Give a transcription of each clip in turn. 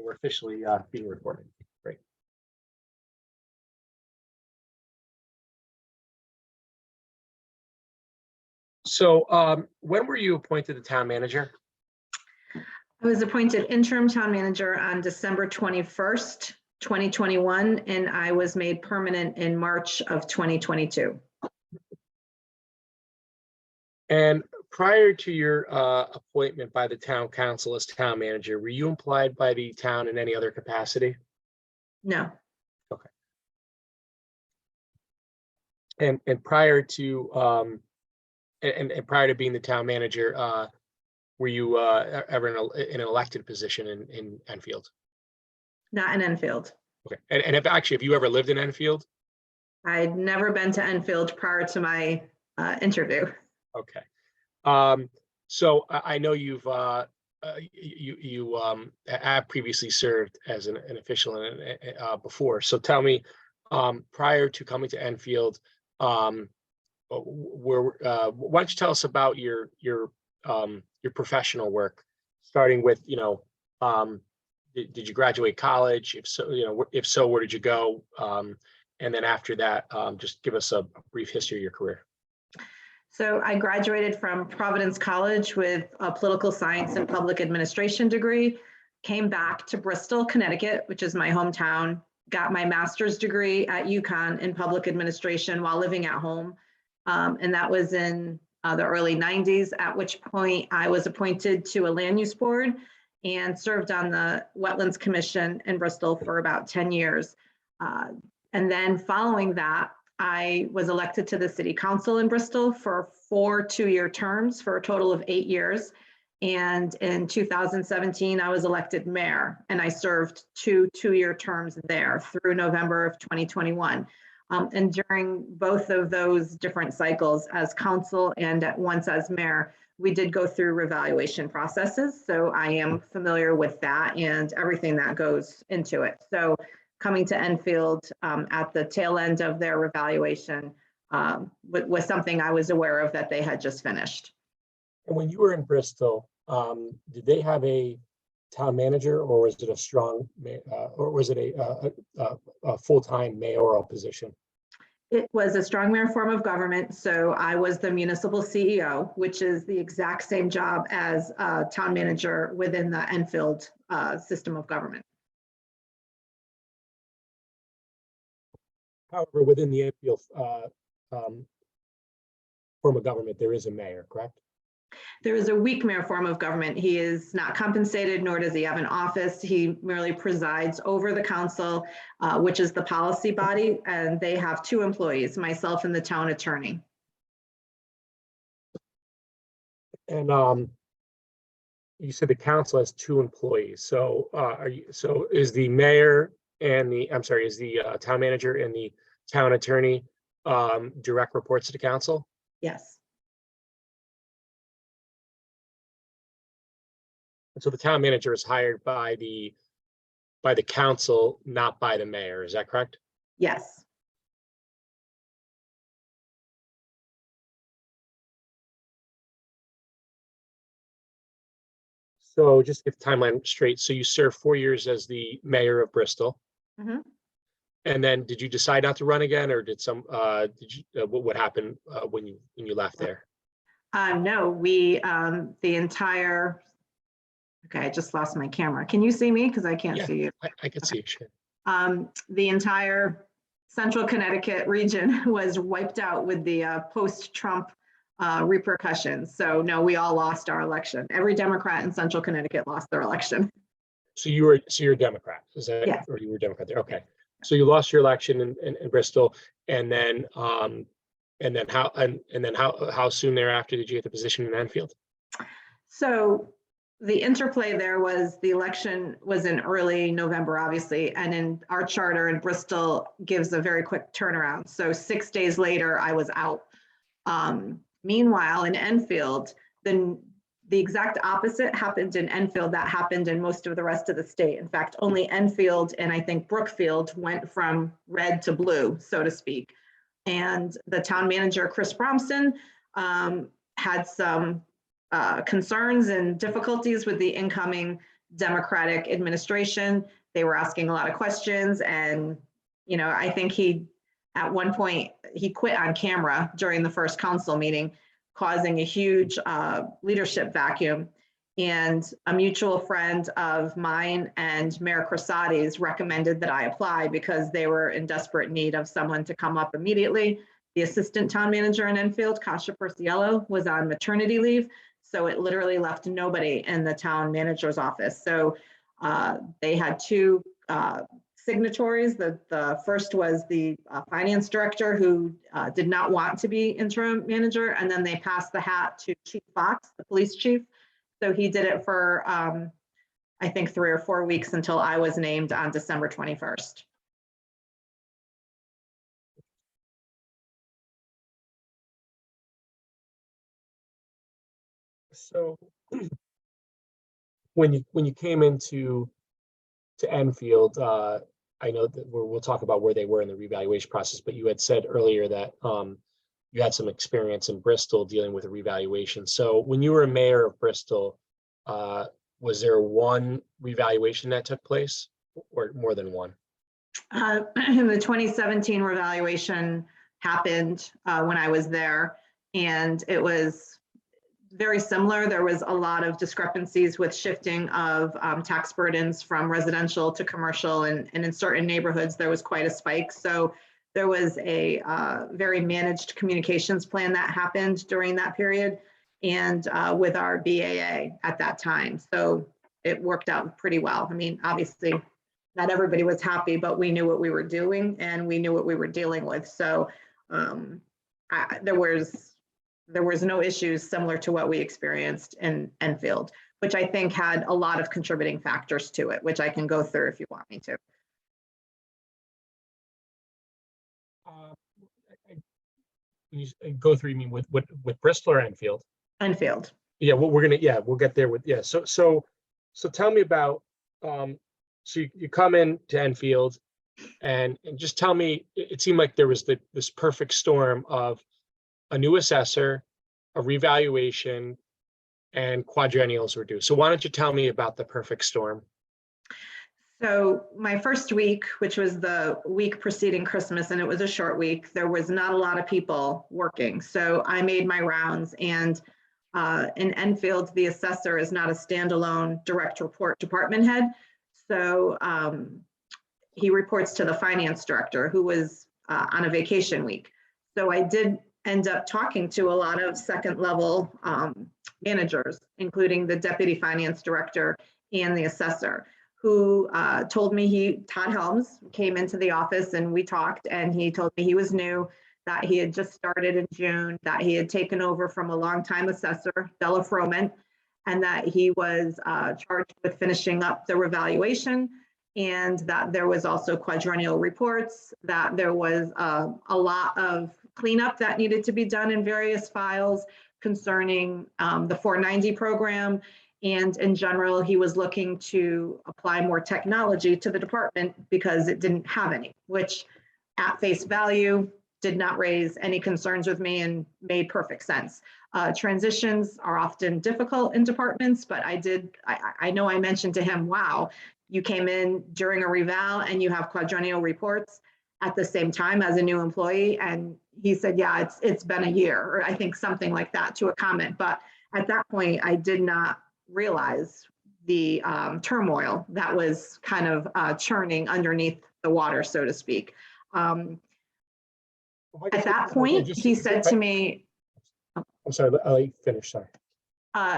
We're officially being recorded. Great. So when were you appointed the town manager? I was appointed interim town manager on December 21st, 2021, and I was made permanent in March of 2022. And prior to your appointment by the town council as town manager, were you employed by the town in any other capacity? No. Okay. And prior to and prior to being the town manager, were you ever in an elected position in Enfield? Not in Enfield. Okay. And have you ever lived in Enfield? I'd never been to Enfield prior to my interview. Okay. So I know you've have previously served as an official before. So tell me, prior to coming to Enfield, why don't you tell us about your professional work, starting with, did you graduate college? If so, where did you go? And then after that, just give us a brief history of your career. So I graduated from Providence College with a political science and public administration degree, came back to Bristol, Connecticut, which is my hometown, got my master's degree at UConn in public administration while living at home. And that was in the early 90s, at which point I was appointed to a land use board and served on the Wetlands Commission in Bristol for about 10 years. And then following that, I was elected to the city council in Bristol for 4 two-year terms for a total of 8 years. And in 2017, I was elected mayor, and I served 2 two-year terms there through November of 2021. And during both of those different cycles as council and at once as mayor, we did go through revaluation processes. So I am familiar with that and everything that goes into it. So coming to Enfield at the tail end of their revaluation was something I was aware of that they had just finished. And when you were in Bristol, did they have a town manager, or was it a strong, or was it a full-time mayoral position? It was a strong mayor form of government. So I was the municipal CEO, which is the exact same job as a town manager within the Enfield system of government. However, within the Enfield form of government, there is a mayor, correct? There is a weak mayor form of government. He is not compensated, nor does he have an office. He merely presides over the council, which is the policy body, and they have 2 employees, myself and the town attorney. And you said the council has 2 employees. So is the mayor and is the town manager and the town attorney direct reports to the council? Yes. And so the town manager is hired by the council, not by the mayor. Is that correct? Yes. So just to get the timeline straight. So you served 4 years as the mayor of Bristol. Mm-hmm. And then did you decide not to run again, or what happened when you left there? No, the entire, okay, I just lost my camera. Can you see me? Because I can't see you. I can see you, sure. The entire central Connecticut region was wiped out with the post-Trump repercussions. So no, we all lost our election. Every Democrat in central Connecticut lost their election. So you're a Democrat, is that? Yes. Or you were a Democrat there? Okay. So you lost your election in Bristol, and then how soon thereafter did you get the position in Enfield? So the interplay there was the election was in early November, obviously, and in our charter in Bristol gives a very quick turnaround. So 6 days later, I was out. Meanwhile, in Enfield, the exact opposite happened in Enfield that happened in most of the rest of the state. In fact, only Enfield and I think Brookfield went from red to blue, so to speak. And the town manager, Chris Bromson, had some concerns and difficulties with the incoming Democratic administration. They were asking a lot of questions, and I think at one point he quit on camera during the first council meeting, causing a huge leadership vacuum. And a mutual friend of mine and Mayor Crosati's recommended that I apply because they were in desperate need of someone to come up immediately. The assistant town manager in Enfield, Kasia Perciello, was on maternity leave. So it literally left nobody in the town manager's office. So they had two signatories. The first was the finance director, who did not want to be interim manager. And then they passed the hat to Chief Fox, the police chief. So he did it for, I think, 3 or 4 weeks until I was named on December 21st. So when you came into Enfield, I know that we'll talk about where they were in the revaluation process, but you had said earlier that you had some experience in Bristol dealing with a revaluation. So when you were mayor of Bristol, was there one revaluation that took place, or more than one? The 2017 revaluation happened when I was there, and it was very similar. There was a lot of discrepancies with shifting of tax burdens from residential to commercial, and in certain neighborhoods there was quite a spike. So there was a very managed communications plan that happened during that period, and with our BAA at that time. So it worked out pretty well. I mean, obviously not everybody was happy, but we knew what we were doing and we knew what we were dealing with. So there was no issues similar to what we experienced in Enfield, which I think had a lot of contributing factors to it, which I can go through if you want me to. When you go through, you mean with Bristol or Enfield? Enfield. Yeah, well, we'll get there with, yeah. So tell me about, so you come in to Enfield, and just tell me, it seemed like there was this perfect storm of a new assessor, a revaluation, and quadrennials were due. So why don't you tell me about the perfect storm? So my first week, which was the week preceding Christmas, and it was a short week, there was not a lot of people working. So I made my rounds, and in Enfield, the assessor is not a standalone direct report department head. So he reports to the finance director, who was on a vacation week. So I did end up talking to a lot of second level managers, including the deputy finance director and the assessor, who told me Todd Helms came into the office and we talked, and he told me he was new, that he had just started in June, that he had taken over from a longtime assessor, Della Froman, and that he was charged with finishing up the revaluation, and that there was also quadrennial reports, that there was a lot of cleanup that needed to be done in various files concerning the 490 program. And in general, he was looking to apply more technology to the department because it didn't have any, which at face value did not raise any concerns with me and made perfect sense. Transitions are often difficult in departments, but I know I mentioned to him, wow, you came in during a reval and you have quadrennial reports at the same time as a new employee. And he said, yeah, it's been a year, or I think something like that, to a comment. But at that point, I did not realize the turmoil that was kind of churning underneath the water, so to speak. At that point, he said to me, I'm sorry, I'll let you finish, sorry.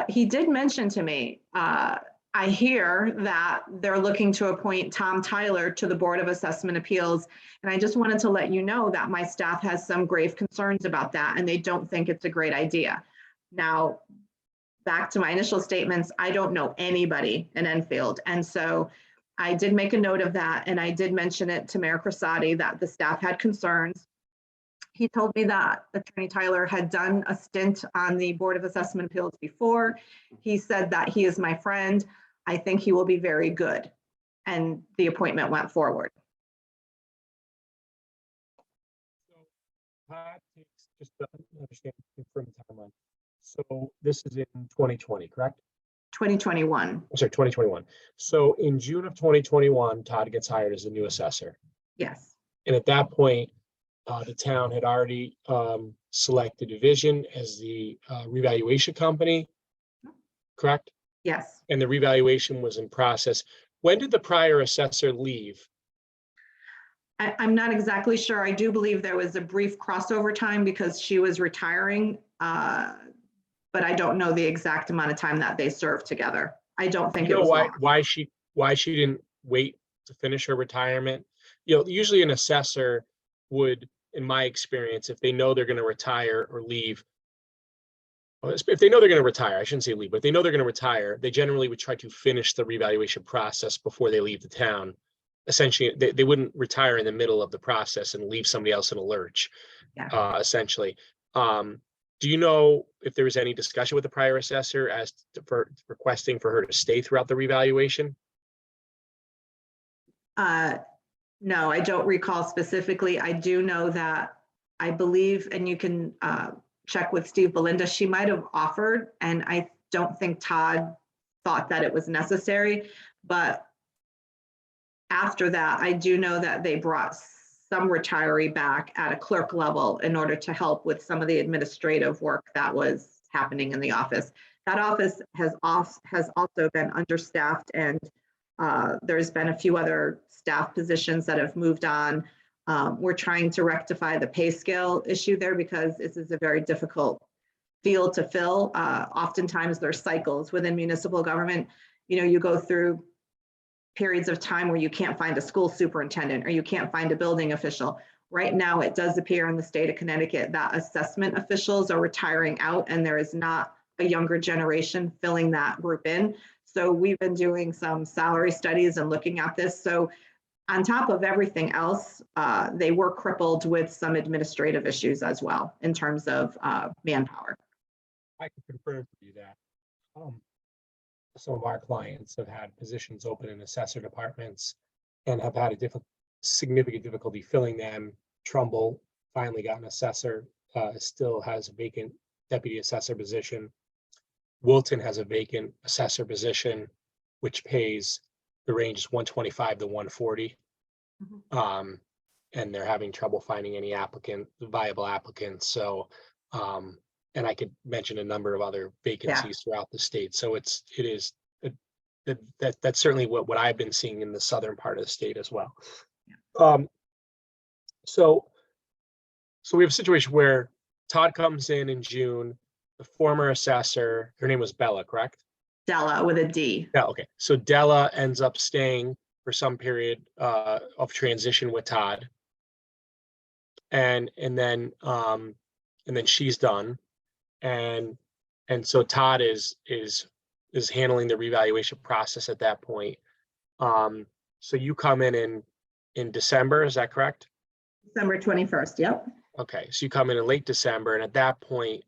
He did mention to me, I hear that they're looking to appoint Tom Tyler to the Board of Assessment Appeals. And I just wanted to let you know that my staff has some grave concerns about that, and they don't think it's a great idea. Now, back to my initial statements, I don't know anybody in Enfield. And so I did make a note of that, and I did mention it to Mayor Crosati that the staff had concerns. He told me that Attorney Tyler had done a stint on the Board of Assessment Appeals before. He said that he is my friend. I think he will be very good. And the appointment went forward. So that takes, just to understand, confirm the timeline. So this is in 2020, correct? 2021. I'm sorry, 2021. So in June of 2021, Todd gets hired as the new assessor. Yes, And at that point, the town had already selected Division as the revaluation company, correct? yes. And the revaluation was in process. When did the prior assessor leave? I'm not exactly sure. I do believe there was a brief crossover time because she was retiring, but I don't know the exact amount of time that they served together. I don't think You it know was long. why she didn't wait to finish her retirement? You know, usually an assessor would, in my experience, if they know they're going to retire or leave, if they know they're going to retire, I shouldn't say leave, but if they know they're going to retire, they generally would try to finish the revaluation process before they leave the town. Essentially, they wouldn't retire in the middle of the process and leave somebody else in a lurch, Yeah. essentially. Do you know if there was any discussion with the prior assessor as to, for requesting for her to stay throughout the revaluation? No, I don't recall specifically. I do know that I believe, and you can check with Steve Belinda, she might have offered, and I don't think Todd thought that it was necessary. But after that, I do know that they brought some retiree back at a clerk level in order to help with some of the administrative work that was happening in the office. That office has also been understaffed, and there's been a few other staff positions that have moved on. We're trying to rectify the pay scale issue there because this is a very difficult field to fill. Oftentimes there's cycles within municipal government. You know, you go through periods of time where you can't find a school superintendent or you can't find a building official. Right now, it does appear in the state of Connecticut that assessment officials are retiring out and there is not a younger generation filling that group in. So we've been doing some salary studies and looking at this. So on top of everything else, they were crippled with some administrative issues as well in terms of manpower. I can confirm for you that some of our clients have had positions open in assessor departments and have had a significant difficulty filling them. Trumbull finally got an assessor, still has a vacant deputy assessor position. Wilton has a vacant assessor position, which pays, the range is 125 to 140. And they're having trouble finding any viable applicants. So, and I could mention a number of other vacancies throughout the state. So that's certainly what I've been seeing in the southern part of the state as well. So we have a situation where Todd comes in June. The former assessor, her name was Bella, correct? Della with a D. Yeah. Okay. So Della ends up staying for some period of transition with Todd, and then she's done, and so Todd is handling the revaluation process at that point. So you come in December, is that correct? December 21st. Yep. Okay. So you come in late December, and at that point,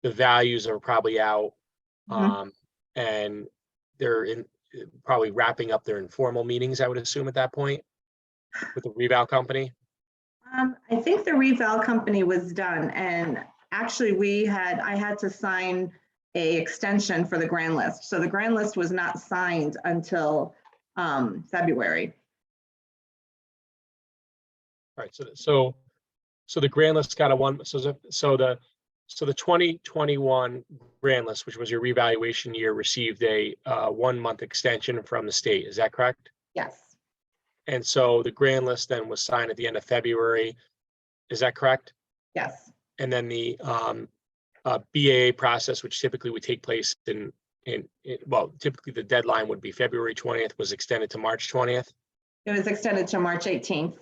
the values are probably out, and they're probably wrapping up their informal meetings, I would assume, at that point with the reval company. I think the reval company was done, and actually I had to sign a extension for the grand list. So the grand list was not signed until February. All right. So the grand list got so the 2021 grand list, which was your revaluation year, received a 1-month extension from the state. Is that correct? Yes. And so the grand list then was signed at the end of February. Is that correct? Yes. And then the BAA process, which typically would take place typically the deadline would be February 20th, was extended to March 20th. It was extended to March 18th.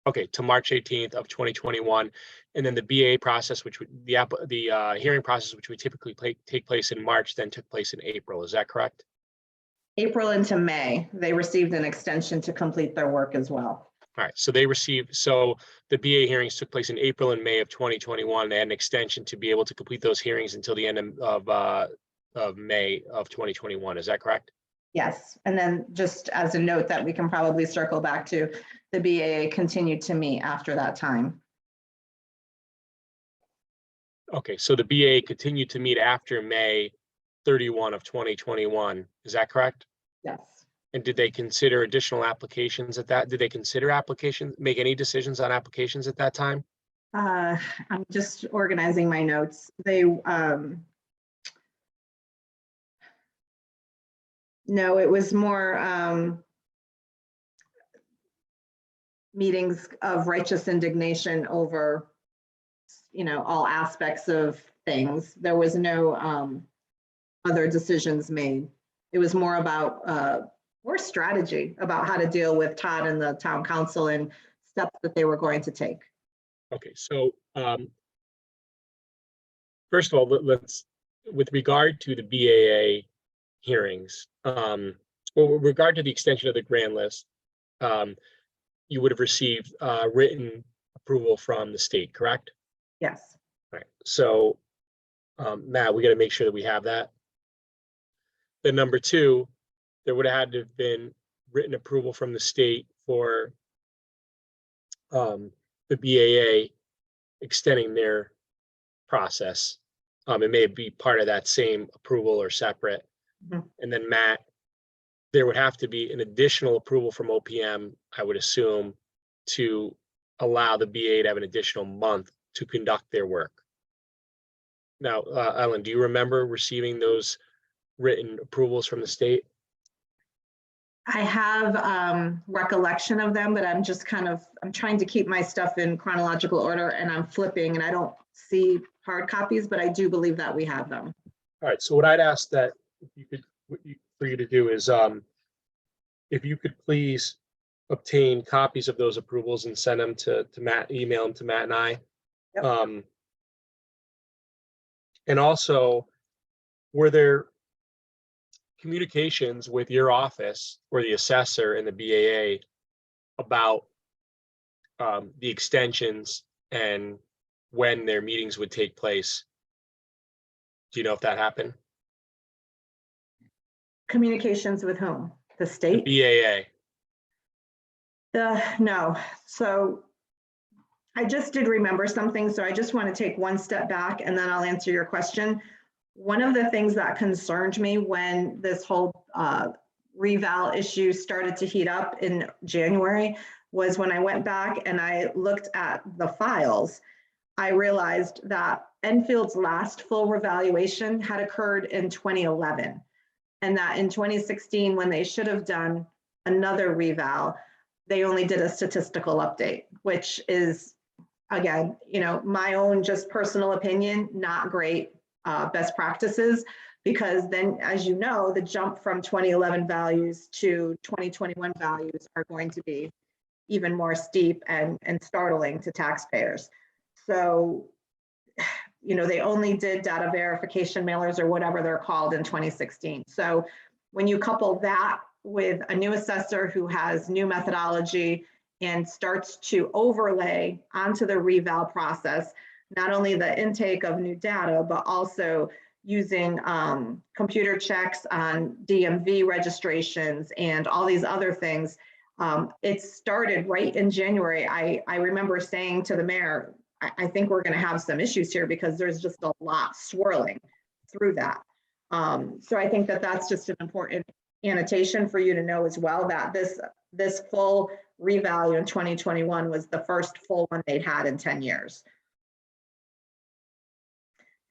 Okay, to March 18th of 2021. And then the BAA process, which would the hearing process, which would typically take place in March, then took place in April. Is that correct? April into May, they received an extension to complete their work as well. All right, so the BAA hearings took place in April and May of 2021. They had an extension to be able to complete those hearings until the end of May of 2021. Is that correct? Yes, and then just as a note that we can probably circle back to, the BAA continued to meet after that time. Okay, so the BAA continued to meet after May 31 of 2021. Is that correct? Yes. And did they consider additional applications at that? Did they consider applications, make any decisions on applications at that time? I'm just organizing my notes. No, it was more meetings of righteous indignation over, all aspects of things. There was no other decisions made. It was more about more strategy about how to deal with Todd and the town council and steps that they were going to take. Okay, so first of all, let's, with regard to the BAA hearings, well, with regard to the extension of the grand list, you would have received written approval from the state, correct? Yes. All right. So, Matt, we got to make sure that we have that. Then number two, there would have had to have been written approval from the state for the BAA extending their process. It may be part of that same approval or separate. Mhm. And then Matt, there would have to be an additional approval from OPM, I would assume, to allow the BAA to have an additional month to conduct their work. Now, Ellen, do you remember receiving those written approvals from the state? I have recollection of them, but I'm just I'm trying to keep my stuff in chronological order and I'm flipping and I don't see hard copies, but I do believe that we have them. All right, so what I'd ask that if you could, for you to do is, if you could please obtain copies of those approvals and send them to Matt, email them to Matt and I. Yep. And also, were there communications with your office or the assessor and the BAA about the extensions and when their meetings would take place? Do you know if that happened? Communications with whom? The The state? BAA. No. So I just did remember something. So I just want to take one step back and then I'll answer your question. One of the things that concerned me when this whole reval issue started to heat up in January was when I went back and I looked at the files, I realized that Enfield's last full revaluation had occurred in 2011. And that in 2016, when they should have done another reval, they only did a statistical update, which is, again, my own just personal opinion, not great best practices, because then, as you know, the jump from 2011 values to 2021 values are going to be even more steep and startling to taxpayers. So, they only did data verification mailers or whatever they're called in 2016. So when you couple that with a new assessor who has new methodology and starts to overlay onto the reval process, not only the intake of new data, but also using computer checks on DMV registrations and all these other things. It started right in January. I remember saying to the mayor, I think we're going to have some issues here because there's just a lot swirling through that. So I think that that's just an important annotation for you to know as well, that this full revalue in 2021 was the first full one they'd had in 10 years.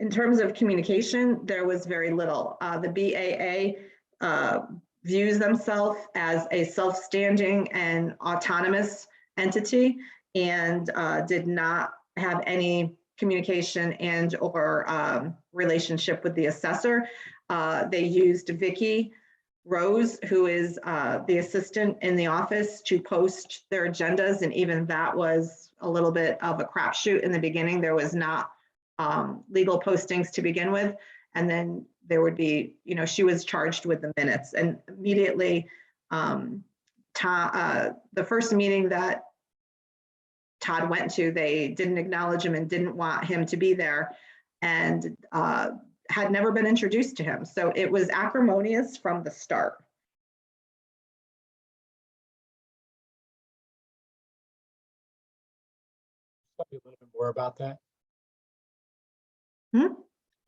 In terms of communication, there was very little. The BAA views themselves as a self-standing and autonomous entity and did not have any communication and or relationship with the assessor. They used Vicky Rose, who is the assistant in the office, to post their agendas, and even that was a little bit of a crapshoot in the beginning. There was not legal postings to begin with, and then there would be, she was charged with the minutes, and immediately the first meeting that Todd went to, they didn't acknowledge him and didn't want him to be there, and had never been introduced to him. So it was acrimonious from the start. Tell me a little bit more about that.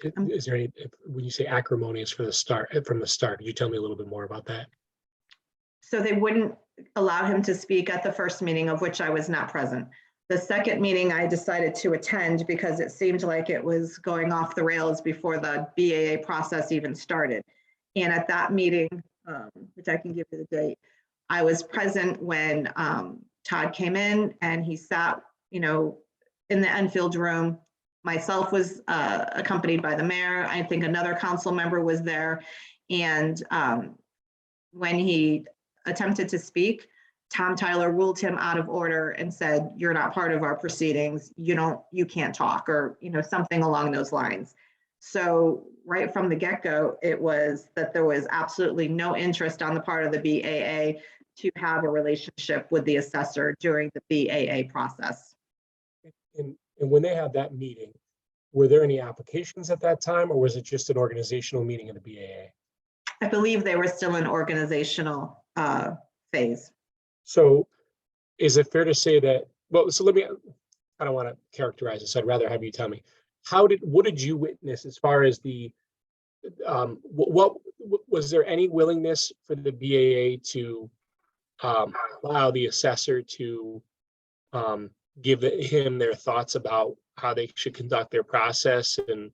Is there any, when you say acrimonious from the start, could you tell me a little bit more about that? So they wouldn't allow him to speak at the first meeting, of which I was not present. The second meeting I decided to attend because it seemed like it was going off the rails before the BAA process even started. And at that meeting, which I can give you the date, I was present when Todd came in and he sat, in the Enfield room. Myself was accompanied by the mayor. I think another council member was there. And when he attempted to speak, Tom Tyler ruled him out of order and said, "You're not part of our proceedings. You can't talk," or, something along those lines. So right from the get-go, it was that there was absolutely no interest on the part of the BAA to have a relationship with the assessor during the BAA process. And when they had that meeting, were there any applications at that time, or was it just an organizational meeting of the BAA? I believe they were still in organizational phase. So is it fair to say that, well, so I don't want to characterize this. I'd rather have you tell me. What did you witness as far as what was there any willingness for the BAA to allow the assessor to give him their thoughts about how they should conduct their process? And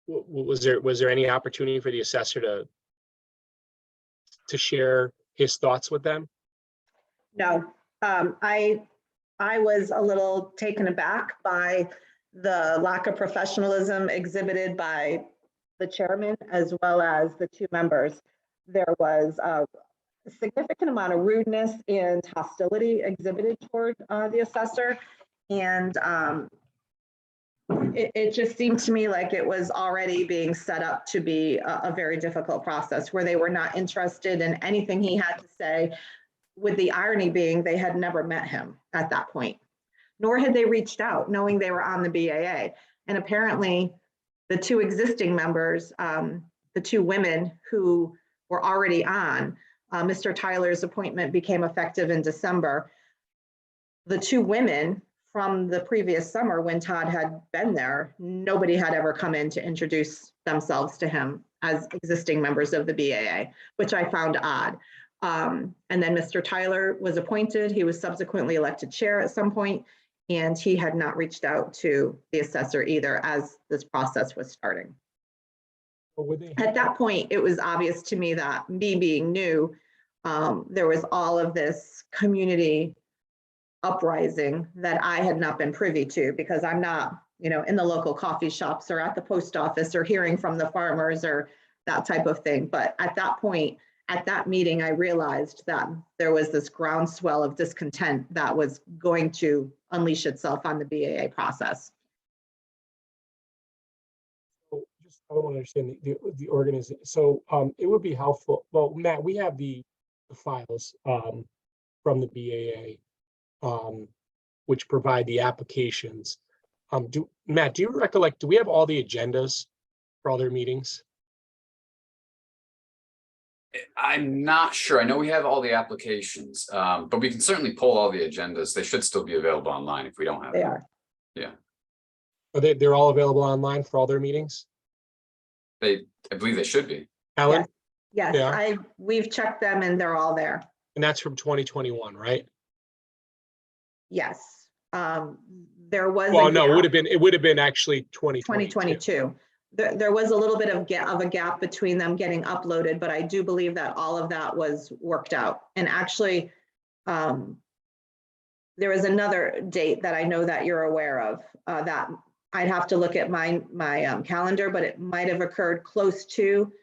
was there any opportunity for the assessor to share his thoughts with them? No, I was a little taken aback by the lack of professionalism exhibited by the chairman as well as the two members. There was a significant amount of rudeness and hostility exhibited toward the assessor. And it just seemed to me like it was already being set up to be a very difficult process where they were not interested in anything he had to say, with the irony being they had never met him at that point, nor had they reached out knowing they were on the BAA. And apparently the two existing members, the two women who were already on, Mr. Tyler's appointment became effective in December. The two women from the previous summer when Todd had been there, nobody had ever come in to introduce themselves to him as existing members of the BAA, which I found odd. And then Mr. Tyler was appointed. He was subsequently elected chair at some point, and he had not reached out to the assessor either as this process was starting. At that point, it was obvious to me that, me being new, there was all of this community uprising that I had not been privy to, because I'm not, in the local coffee shops or at the post office or hearing from the farmers or that type of thing. But at that point, at that meeting, I realized that there was this groundswell of discontent that was going to unleash itself on the BAA process. So just, I want to understand the organization. So it would be helpful. Well, Matt, we have the files from the BAA, which provide the applications. Matt, do you recollect, do we have all the agendas for all their meetings? I'm not sure. I know we have all the applications, but we can certainly pull all the agendas. They should still be available online if we don't have They them. are. Yeah. Are they're all available online for all their meetings? I believe they should be. Ellen? Yes, Yeah. we've checked them and they're all there. And that's from 2021, right? Yes. There was Well, no, it would have been actually 2022. There was a little bit of a gap between them getting uploaded, but I do believe that all of that was worked out. And actually, there was another date that I know that you're aware of that I'd have to look at my calendar, but it might have occurred close to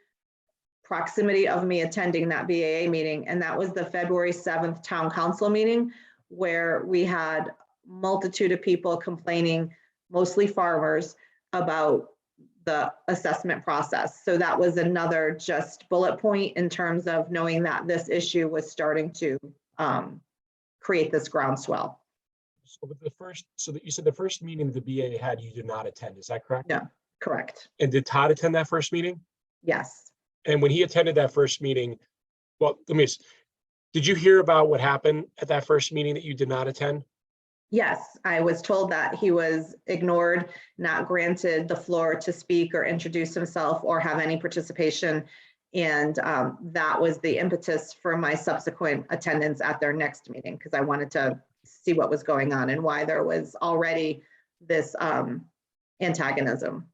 proximity of me attending that BAA meeting. And that was the February 7th town council meeting, where we had multitude of people complaining, mostly farmers, about the assessment process. So that was another just bullet point in terms of knowing that this issue was starting to create this groundswell. So that you said the first meeting the BAA had, you did not attend, is that correct? No, correct. And did Todd attend that first meeting? Yes. And when he attended that first meeting, well, did you hear about what happened at that first meeting that you did not attend? Yes, I was told that he was ignored, not granted the floor to speak or introduce himself or have any participation. And that was the impetus for my subsequent attendance at their next meeting, because I wanted to see what was going on and why there was already this antagonism.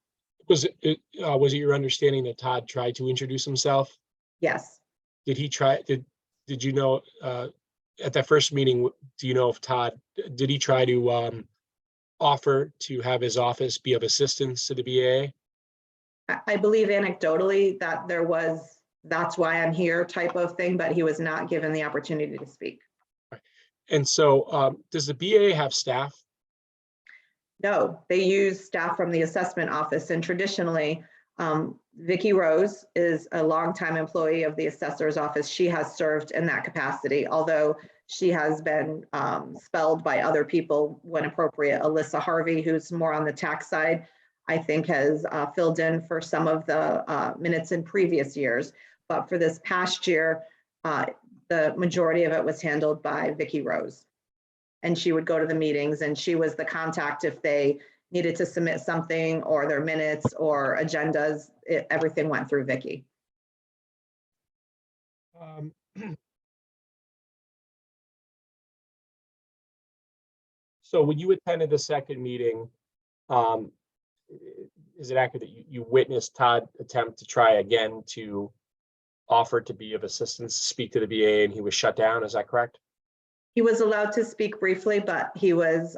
Was it your understanding that Todd tried to introduce himself? Yes. Did he try, did you know, at that first meeting, do you know if Todd, did he try to offer to have his office be of assistance to the BAA? I believe anecdotally that there was, that's why I'm here type of thing, but he was not given the opportunity to speak. And so does the BAA have staff? No, they use staff from the assessment office, and traditionally, Vicki Rose is a longtime employee of the assessor's office. She has served in that capacity, although she has been spelled by other people when appropriate. Alyssa Harvey, who's more on the tax side, I think has filled in for some of the minutes in previous years. But for this past year, the majority of it was handled by Vicki Rose. And she would go to the meetings, and she was the contact if they needed to submit something or their minutes or agendas. Everything went through Vicki. So when you attended the second meeting, is it accurate that you witnessed Todd attempt to try again to offer to be of assistance, to speak to the BAA, and he was shut down? Is that correct? He was allowed to speak briefly, but he was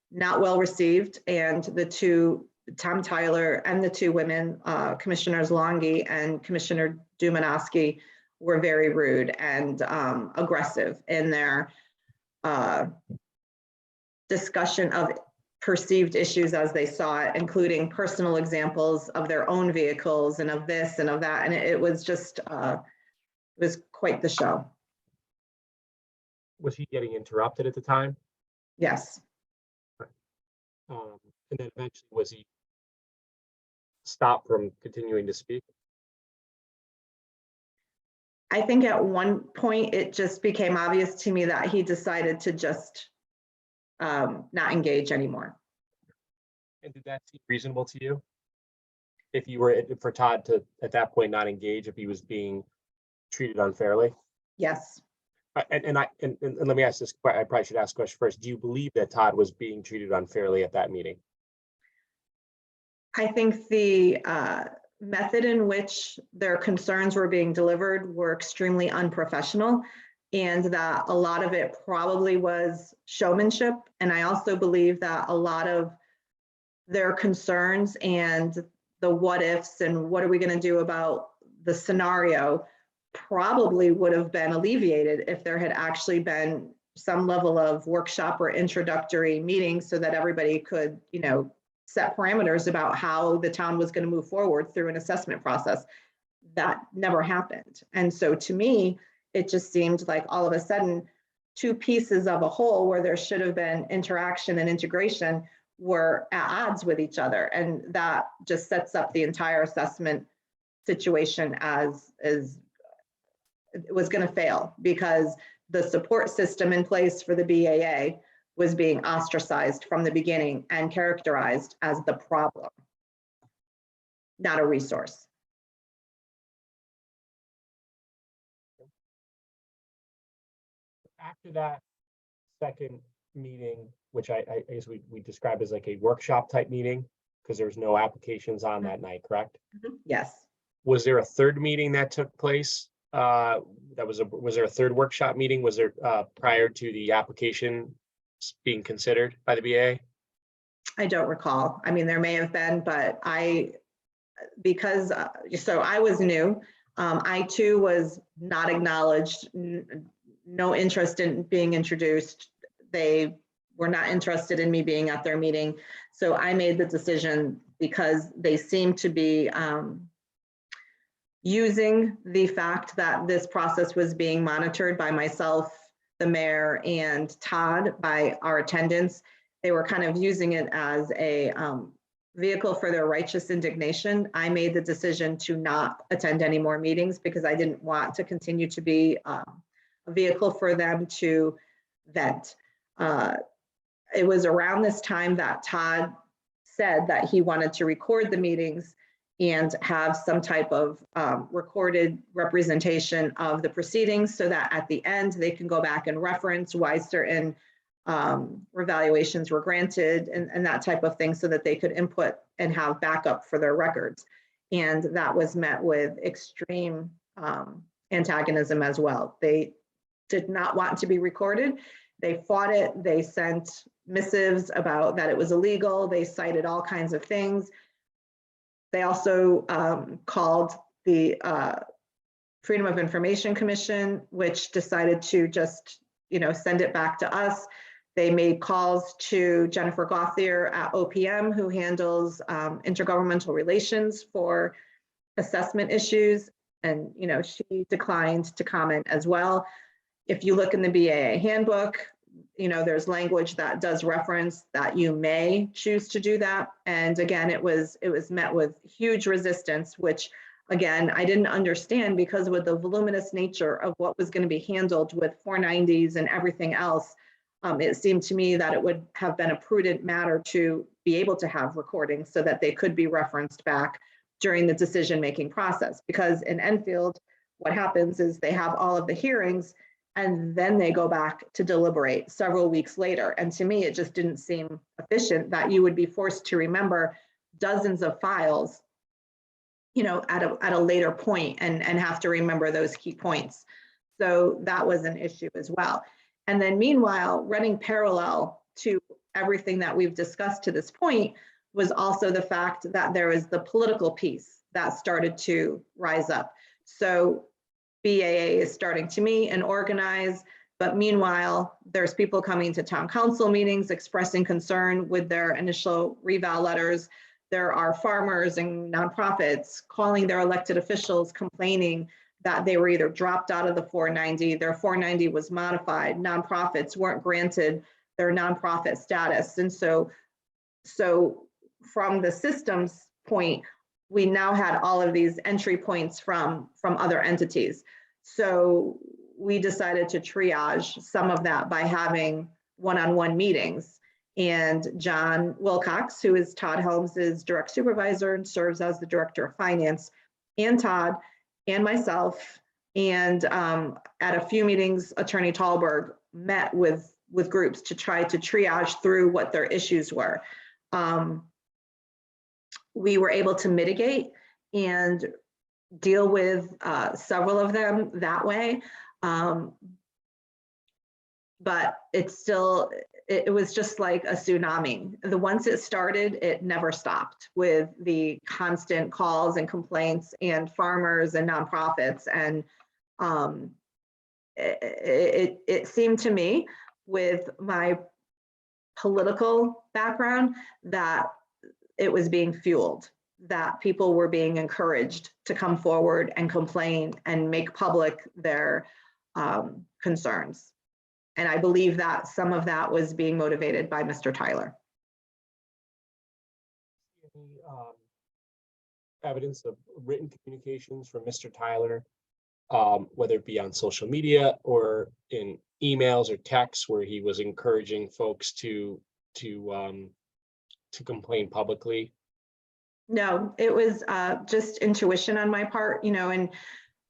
not well received. And the two, Tom Tyler and the two women, Commissioners Longy and Commissioner Dumanowski, were very rude and aggressive in their discussion of perceived issues as they saw it, including personal examples of their own vehicles and of this and of that. And it was just, it was quite the show. Was he getting interrupted at the time? Yes. And then eventually was he stopped from continuing to speak? I think at one point it just became obvious to me that he decided to just not engage anymore. And did that seem reasonable to you? If you were, for Todd to at that point not engage, if he was being treated unfairly? Yes. And let me ask this, I probably should ask the question first. Do you believe that Todd was being treated unfairly at that meeting? I think the method in which their concerns were being delivered were extremely unprofessional, and that a lot of it probably was showmanship. And I also believe that a lot of their concerns and the what ifs and what are we going to do about the scenario probably would have been alleviated if there had actually been some level of workshop or introductory meeting so that everybody could, you know, set parameters about how the town was going to move forward through an assessment process. That never happened. And so to me, it just seemed like all of a sudden, two pieces of a whole where there should have been interaction and integration were at odds with each other. And that just sets up the entire assessment situation as it was going to fail, because the support system in place for the BAA was being ostracized from the beginning and characterized as the problem, not a resource. After that second meeting, which I guess we described as like a workshop type meeting, because there was no applications on that night, correct? Yes. Was there a third meeting that took place? Was there a third workshop meeting? Was there prior to the application being considered by the BAA? I don't recall. I mean, there may have been, but because so I was new. I too was not acknowledged, no interest in being introduced. They were not interested in me being at their meeting. So I made the decision, because they seemed to be using the fact that this process was being monitored by myself, the mayor, and Todd, by our attendants. They were kind of using it as a vehicle for their righteous indignation. I made the decision to not attend any more meetings because I didn't want to continue to be a vehicle for them to vent. It was around this time that Todd said that he wanted to record the meetings and have some type of recorded representation of the proceedings so that at the end they can go back and reference why certain revaluations were granted and that type of thing so that they could input and have backup for their records. And that was met with extreme antagonism as well. They did not want to be recorded. They fought it. They sent missives about that it was illegal. They cited all kinds of things. They also called the Freedom of Information Commission, which decided to just, send it back to us. They made calls to Jennifer Gauthier at OPM, who handles intergovernmental relations for assessment issues. And, she declined to comment as well. If you look in the BAA handbook, there's language that does reference that you may choose to do that. And again, it was met with huge resistance, which again, I didn't understand because with the voluminous nature of what was going to be handled with 490s and everything else, it seemed to me that it would have been a prudent matter to be able to have recordings so that they could be referenced back during the decision-making process. Because in Enfield, what happens is they have all of the hearings and then they go back to deliberate several weeks later. And to me, it just didn't seem efficient that you would be forced to remember dozens of files, at a later point and have to remember those key points. So that was an issue as well. And then meanwhile, running parallel to everything that we've discussed to this point was also the fact that there was the political piece that started to rise up. So BAA is starting to meet and organize, but meanwhile, there's people coming to town council meetings expressing concern with their initial reval letters. There are farmers and nonprofits calling their elected officials complaining that they were either dropped out of the 490, their 490 was modified, nonprofits weren't granted their nonprofit status. And so from the systems point, we now had all of these entry points from other entities. So we decided to triage some of that by having one-on-one meetings. And John Wilcox, who is Todd Helms's direct supervisor and serves as the director of finance, and Todd and myself, and at a few meetings, Attorney Tallberg met with groups to try to triage through what their issues were. We were able to mitigate and deal with several of them that way. But it was just like a tsunami. Once it started, it never stopped with the constant calls and complaints and farmers and nonprofits. And it seemed to me with my political background that it was being fueled, that people were being encouraged to come forward and complain and make public their concerns. And I believe that some of that was being motivated by Mr. Tyler. Any evidence of written communications from Mr. Tyler, whether it be on social media or in emails or texts, where he was encouraging folks to complain publicly? No, it was just intuition on my part, and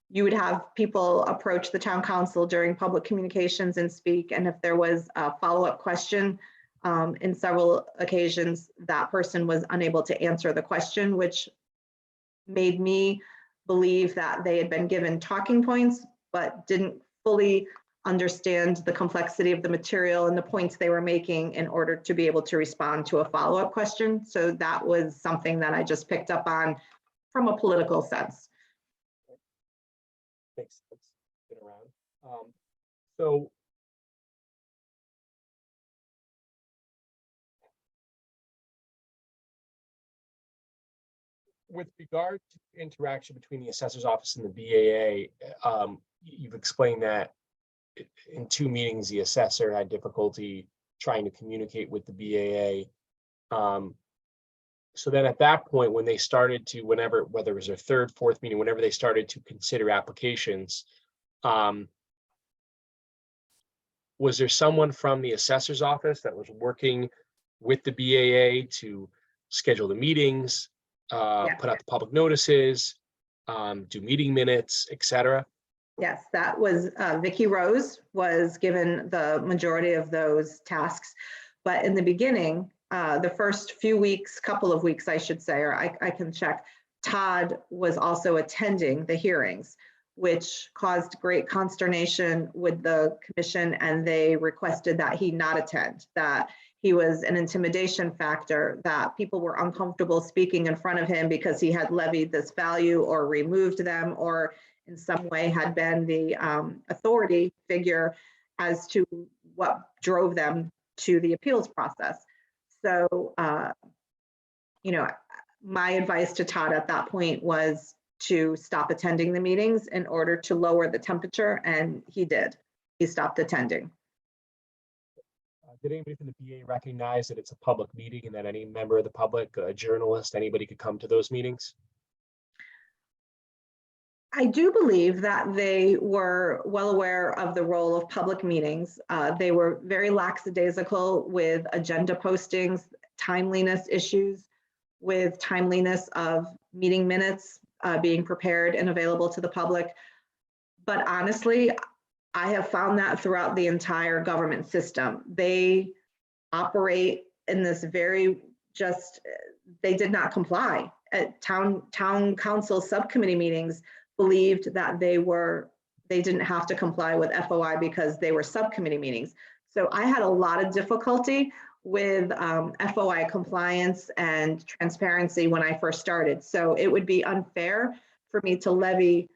you would have people approach the town council during public communications and speak. And if there was a follow-up question, in several occasions, that person was unable to answer the question, which made me believe that they had been given talking points, but didn't fully understand the complexity of the material and the points they were making in order to be able to respond to a follow-up question. So that was something that I just picked up on from a political sense. Makes sense. Been around. So with regard to interaction between the assessor's office and the BAA, you've explained that in 2 meetings, the assessor had difficulty trying to communicate with the BAA. So then at that point, when they started to, whether it was their 3rd, 4th meeting, whenever they started to consider applications, was there someone from the assessor's office that was working with the BAA to schedule the meetings, Yeah. put out the public notices, do meeting minutes, etc.? Yes, that was Vicky Rose was given the majority of those tasks. But in the beginning, the first few weeks, couple of weeks, I should say, or I can check, Todd was also attending the hearings, which caused great consternation with the commission, and they requested that he not attend, that he was an intimidation factor, that people were uncomfortable speaking in front of him because he had levied this value or removed them, or in some way had been the authority figure as to what drove them to the appeals process. So, my advice to Todd at that point was to stop attending the meetings in order to lower the temperature, and he did. He stopped attending. Did anybody from the BA recognize that it's a public meeting and that any member of the public, a journalist, anybody could come to those meetings? I do believe that they were well aware of the role of public meetings. They were very lackadaisical with agenda postings, timeliness issues, with timeliness of meeting minutes being prepared and available to the public. But honestly, I have found that throughout the entire government system. They operate in this very they did not comply. At town council subcommittee meetings believed that they didn't have to comply with FOI because they were subcommittee meetings. So I had a lot of difficulty with FOI compliance and transparency when I first started. So it would be unfair for me to levy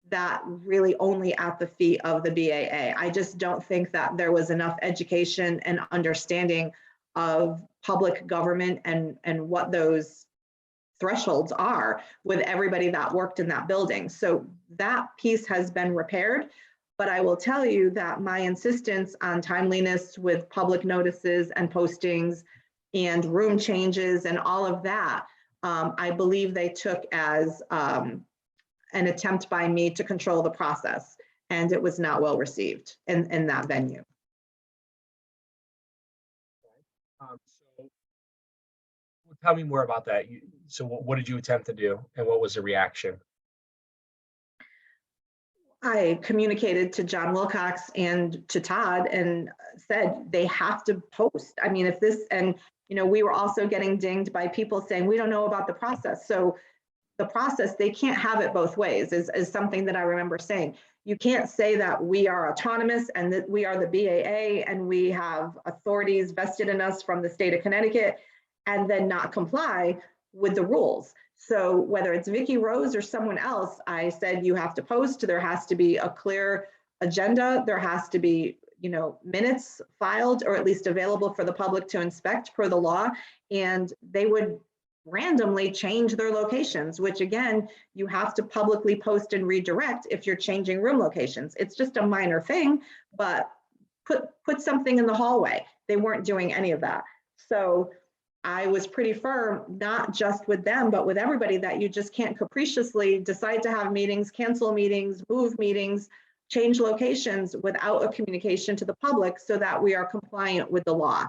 that really only at the feet of the BAA. I just don't think that there was enough education and understanding of public government and what those thresholds are with everybody that worked in that building. So that piece has been repaired. But I will tell you that my insistence on timeliness with public notices and postings and room changes and all of that, I believe they took as an attempt by me to control the process, and it was not well received in that venue. So tell me more about that. So what did you attempt to do, and what was the reaction? I communicated to John Wilcox and to Todd and said they have to post. I mean, if this, and we were also getting dinged by people saying we don't know about the process. So the process, they can't have it both ways, is something that I remember saying. You can't say that we are autonomous and that we are the BAA and we have authorities vested in us from the state of Connecticut and then not comply with the rules. So whether it's Vicky Rose or someone else, I said you have to post, there has to be a clear agenda, there has to be minutes filed or at least available for the public to inspect per the law, and they would randomly change their locations, which again, you have to publicly post and redirect if you're changing room locations. It's just a minor thing, but put something in the hallway. They weren't doing any of that. So I was pretty firm, not just with them, but with everybody, that you just can't capriciously decide to have meetings, cancel meetings, move meetings, change locations without a communication to the public so that we are compliant with the law.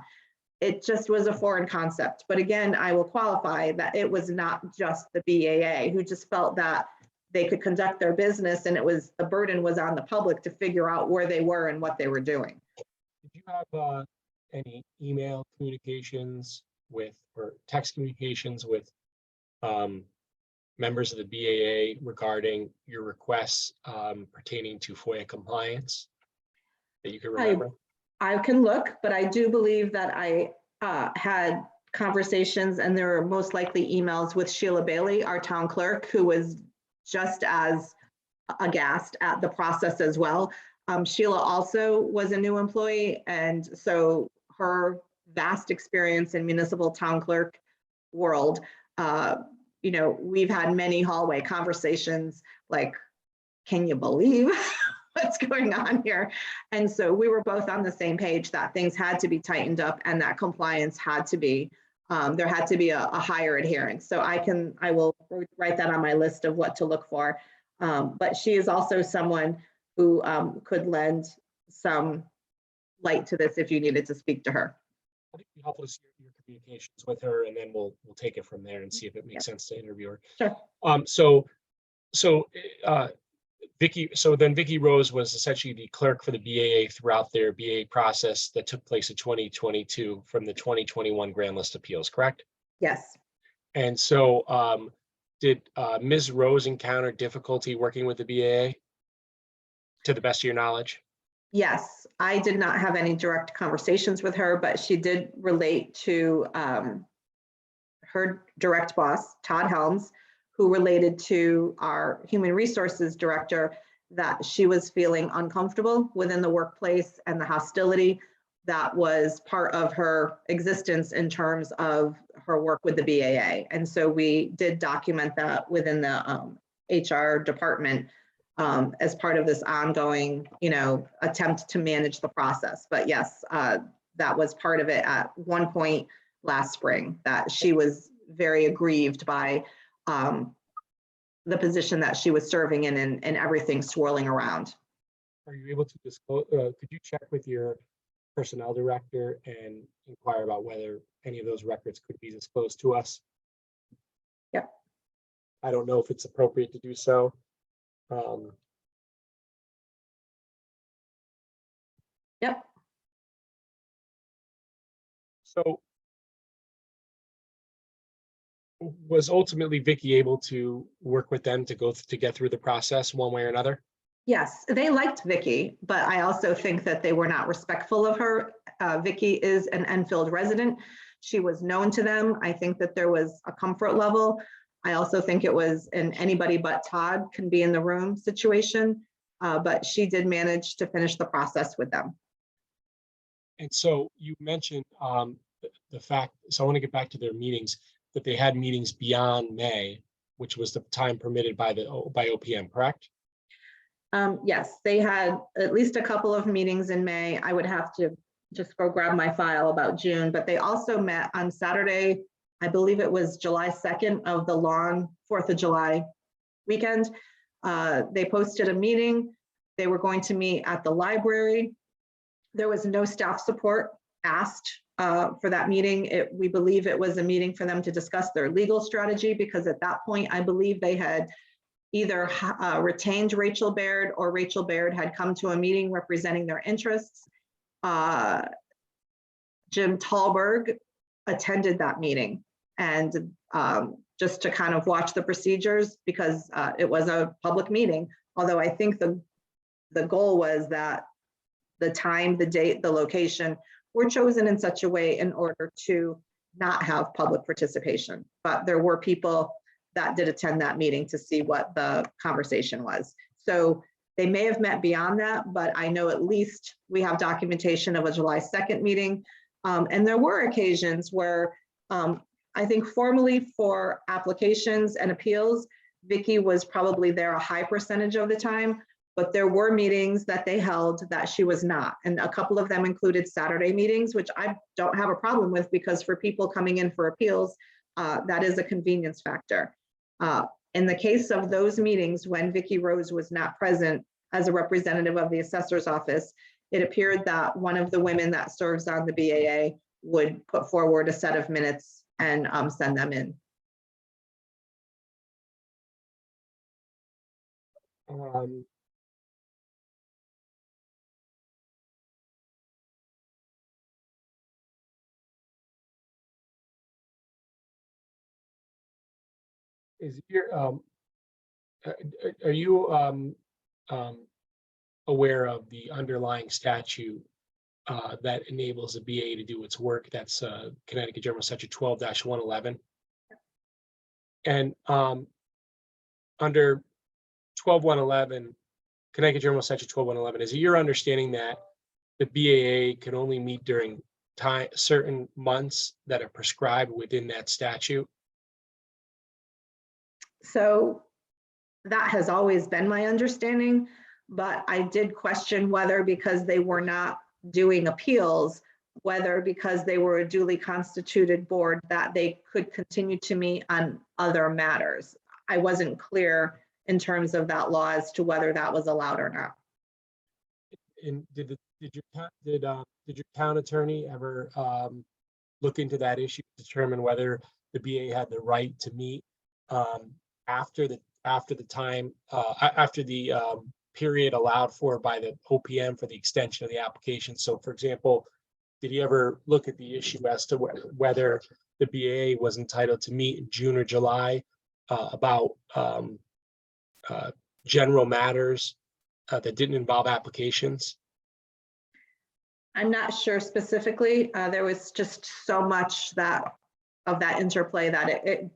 It just was a foreign concept. But again, I will qualify that it was not just the BAA who just felt that they could conduct their business and the burden was on the public to figure out where they were and what they were doing. Did you have any email communications with or text communications with members of the BAA regarding your requests pertaining to FOIA compliance that you can remember? I can look, but I do believe that I had conversations, and there are most likely emails with Sheila Bailey, our town clerk, who was just as aghast at the process as well. Sheila also was a new employee, and so her vast experience in municipal town clerk world, we've had many hallway conversations like, can you believe what's going on here? And so we were both on the same page that things had to be tightened up and that compliance had to be, there had to be a higher adherence. So I will write that on my list of what to look for. But she is also someone who could lend some light to this if you needed to speak to her. I think it'd be helpful to see your communications with her, and then we'll take it from there and see if it makes sense to interview her. Sure. Then Vicky Rose was essentially the clerk for the BAA throughout their BAA process that took place in 2022 from the 2021 Grand List Appeals, correct? Yes. And so did Ms. Rose encounter difficulty working with the BAA, to the best of your knowledge? Yes, I did not have any direct conversations with her, but she did relate to her direct boss, Todd Helms, who related to our human resources director that she was feeling uncomfortable within the workplace and the hostility that was part of her existence in terms of her work with the BAA. And so we did document that within the HR department as part of this ongoing, attempt to manage the process. But yes, that was part of it at one point last spring, that she was very aggrieved by the position that she was serving in and everything swirling around. Are you able to disclose, could you check with your personnel director and inquire about whether any of those records could be disclosed to us? Yep. I don't know if it's appropriate to do so. Yep. So was ultimately Vicky able to work with them to get through the process one way or another? Yes, they liked Vicky, but I also think that they were not respectful of her. Vicky is an Enfield resident. She was known to them. I think that there was a comfort level. I also think it was an anybody but Todd can be in the room situation, but she did manage to finish the process with them. And so you mentioned the fact, so I want to get back to their meetings, that they had meetings beyond May, which was the time permitted by OPM, correct? Yes, they had at least a couple of meetings in May. I would have to just go grab my file about June, but they also met on Saturday, I believe it was July 2nd of the long 4th of July weekend. They posted a meeting. They were going to meet at the library. There was no staff support asked for that meeting. We believe it was a meeting for them to discuss their legal strategy, because at that point, I believe they had either retained Rachel Baird, or Rachel Baird had come to a meeting representing their interests. Jim Tallberg attended that meeting, and just to kind of watch the procedures, because it was a public meeting. Although I think the goal was that the time, the date, the location were chosen in such a way in order to not have public participation. But there were people that did attend that meeting to see what the conversation was. So they may have met beyond that, but I know at least we have documentation of a July 2nd meeting. And there were occasions where I think formally for applications and appeals, Vicky was probably there a high percentage of the time, but there were meetings that they held that she was not. And a couple of them included Saturday meetings, which I don't have a problem with, because for people coming in for appeals, that is a convenience factor. In the case of those meetings, when Vicky Rose was not present as a representative of the assessor's office, it appeared that one of the women that serves on the BAA would put forward a set of minutes and send them in. Are you aware of the underlying statute that enables the BAA to do its work? That's Connecticut General Statute 12-111. And under 12-111, Connecticut General Statute 12-111, is it your understanding that the BAA can only meet during certain months that are prescribed within that statute? So that has always been my understanding, but I did question whether, because they were not doing appeals, whether because they were a duly constituted board, that they could continue to meet on other matters. I wasn't clear in terms of that law as to whether that was allowed or not. did your town attorney ever look into that issue, determine whether the BA had the right to meet after the time after the period allowed for by the OPM for the extension of the application? So, for example, did he ever look at the issue as to whether the BAA was entitled to meet in June or July about general matters that didn't involve applications? I'm not sure specifically. There was just so much of that interplay that it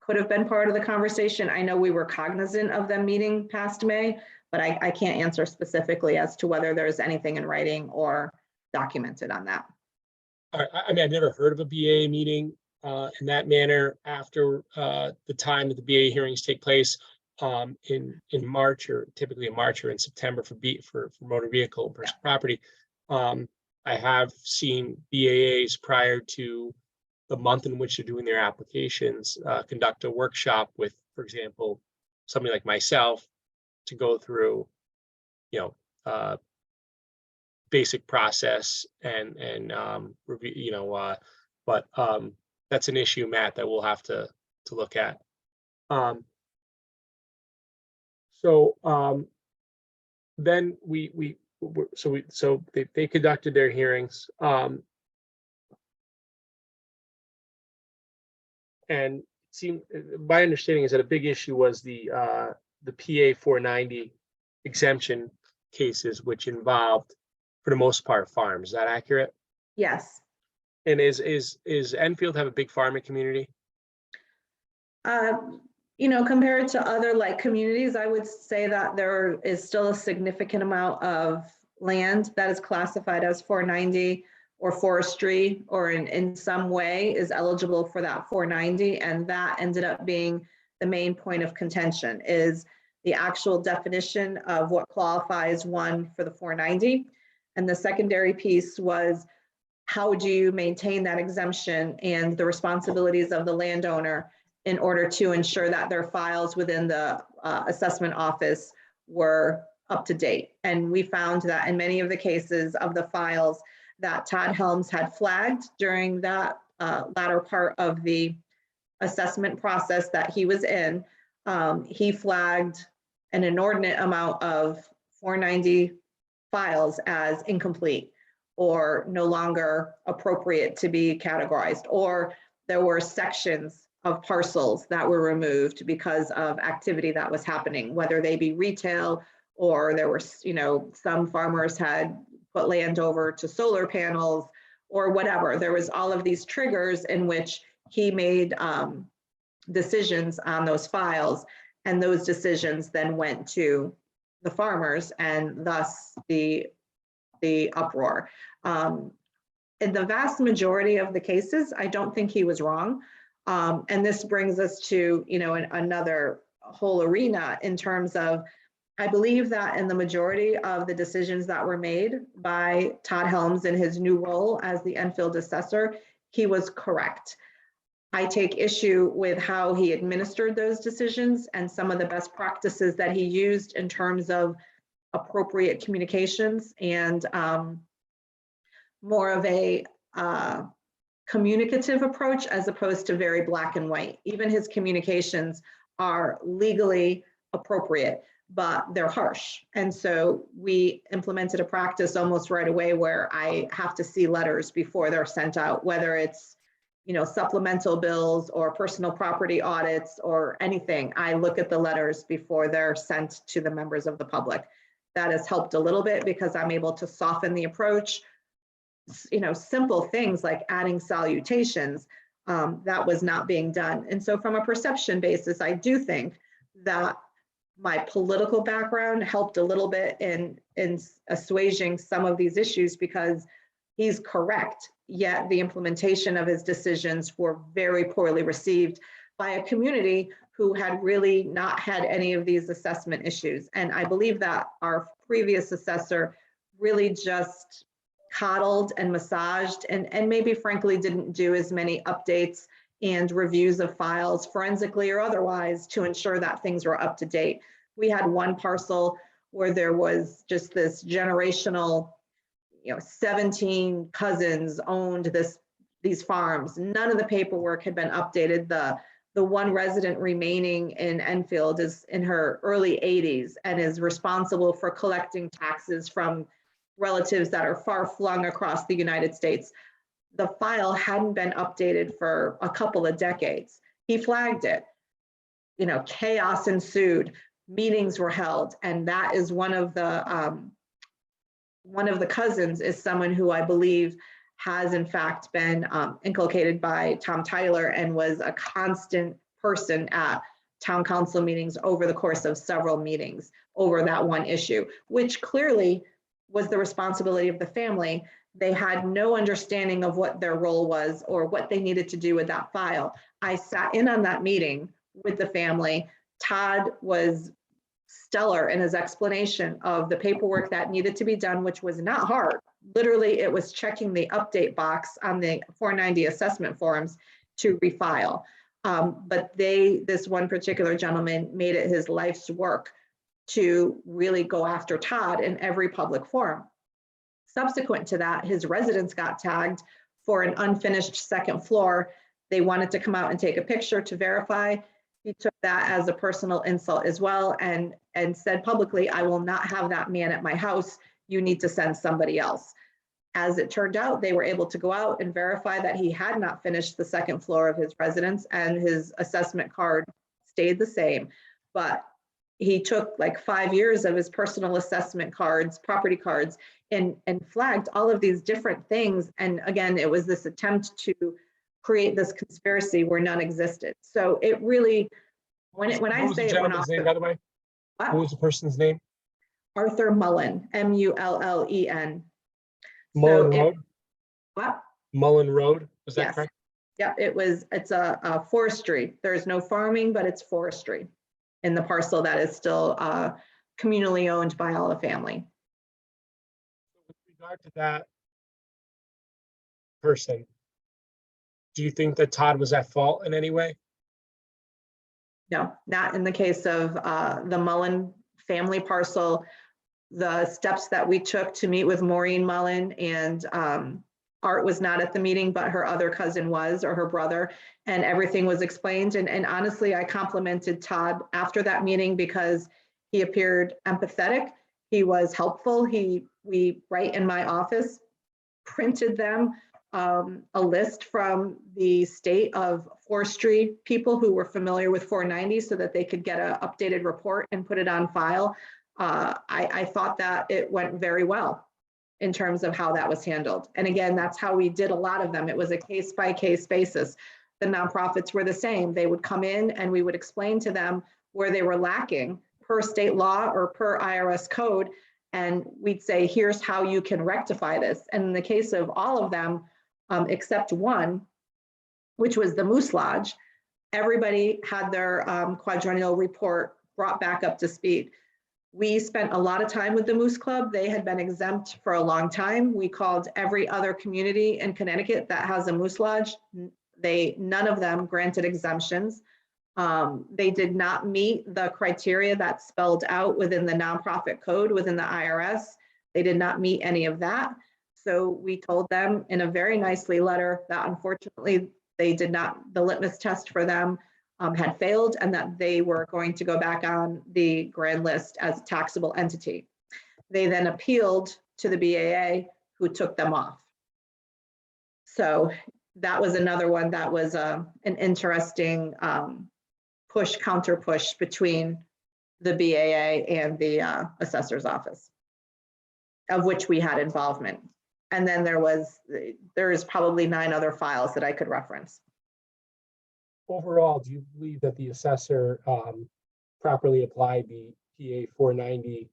could have been part of the conversation. I know we were cognizant of them meeting past May, but I can't answer specifically as to whether there's anything in writing or documented on that. I mean, I've never heard of a BAA meeting in that manner after the time that the BAA hearings take place in March, or typically in March or in September for motor vehicle and personal property. I have seen BAAs prior to the month in which they're doing their applications conduct a workshop with, for example, somebody like myself to go through, basic process and review, but that's an issue, Matt, that we'll have to look at. Then they conducted their hearings, and my understanding is that a big issue was the PA 490 exemption cases, which involved, for the most part, farms. Is that accurate? Yes. And is Enfield have a big farming community? Compared to other communities, I would say that there is still a significant amount of land that is classified as 490 or forestry, or in some way is eligible for that 490. And that ended up being the main point of contention, is the actual definition of what qualifies one for the 490. And the secondary piece was, how do you maintain that exemption and the responsibilities of the landowner in order to ensure that their files within the assessment office were up to date? And we found that in many of the cases of the files that Todd Helms had flagged during that latter part of the assessment process that he was in, he flagged an inordinate amount of 490 files as incomplete or no longer appropriate to be categorized, or there were sections of parcels that were removed because of activity that was happening, whether they be retail, or there were, some farmers had put land over to solar panels or whatever. There was all of these triggers in which he made decisions on those files, and those decisions then went to the farmers, and thus the uproar. In the vast majority of the cases, I don't think he was wrong. And this brings us to, another whole arena in terms of, I believe that in the majority of the decisions that were made by Todd Helms in his new role as the Enfield assessor, he was correct. I take issue with how he administered those decisions and some of the best practices that he used in terms of appropriate communications and more of a communicative approach as opposed to very black and white. Even his communications are legally appropriate, but they're harsh. And so we implemented a practice almost right away where I have to see letters before they're sent out, whether it's supplemental bills or personal property audits or anything. I look at the letters before they're sent to the members of the public. That has helped a little bit because I'm able to soften the approach. Simple things like adding salutations, that was not being done. And so from a perception basis, I do think that my political background helped a little bit in assuaging some of these issues, because he's correct, yet the implementation of his decisions were very poorly received by a community who had really not had any of these assessment issues. And I believe that our previous assessor really just coddled and massaged and maybe frankly didn't do as many updates and reviews of files forensically or otherwise to ensure that things were up to date. We had one parcel where there was just this generational, 17 cousins owned these farms. None of the paperwork had been updated. The one resident remaining in Enfield is in her early 80s and is responsible for collecting taxes from relatives that are far flung across the United States. The file hadn't been updated for a couple of decades. He flagged it. Chaos ensued. Meetings were held, and that is one of the cousins is someone who I believe has in fact been inculcated by Tom Tyler and was a constant person at town council meetings over the course of several meetings over that one issue, which clearly was the responsibility of the family. They had no understanding of what their role was or what they needed to do with that file. I sat in on that meeting with the family. Todd was stellar in his explanation of the paperwork that needed to be done, which was not hard. Literally, it was checking the update box on the 490 assessment forms to refile. But this one particular gentleman made it his life's work to really go after Todd in every public forum. Subsequent to that, his residents got tagged for an unfinished second floor. They wanted to come out and take a picture to verify. He took that as a personal insult as well and said publicly, I will not have that man at my house. You need to send somebody else. As it turned out, they were able to go out and verify that he had not finished the second floor of his residence and his assessment card stayed the same. But he took like 5 years of his personal assessment cards, property cards, and flagged all of these different things. And again, it was this attempt to create this conspiracy where none existed. So it really, when I say it went off, name, by the way? Wow. What was the person's name? Arthur Mullen, M-U-L-L-E-N. Mullen Road? What? Mullen Road, was that Yes. correct? Yeah, it's a forestry. There's no farming, but it's forestry in the parcel that is still communally owned by all the family. With regard to that person, do you think that Todd was at fault in any way? No, not in the case of the Mullen family parcel. The steps that we took to meet with Maureen Mullen, and Art was not at the meeting, but her other cousin was, or her brother, and everything was explained. And honestly, I complimented Todd after that meeting because he appeared empathetic. He was helpful. We right in my office printed them a list from the state of forestry people who were familiar with 490 so that they could get an updated report and put it on file. I thought that it went very well in terms of how that was handled. And again, that's how we did a lot of them. It was a case-by-case basis. The nonprofits were the same. They would come in and we would explain to them where they were lacking per state law or per IRS code. And we'd say, here's how you can rectify this. And in the case of all of them, except one, which was the Moose Lodge, everybody had their quadrennial report brought back up to speed. We spent a lot of time with the Moose Club. They had been exempt for a long time. We called every other community in Connecticut that has a Moose Lodge. None of them granted exemptions. They did not meet the criteria that's spelled out within the nonprofit code within the IRS. They did not meet any of that. So we told them in a very nicely letter that unfortunately they did not, the litmus test for them had failed, and that they were going to go back on the grand list as a taxable entity. They then appealed to the BAA, who took them off. So that was another one that was an interesting push, counter push between the BAA and the assessor's office, of which we had involvement. And then there is probably 9 other files that I could reference. Overall, do you believe that the assessor properly applied the PA 490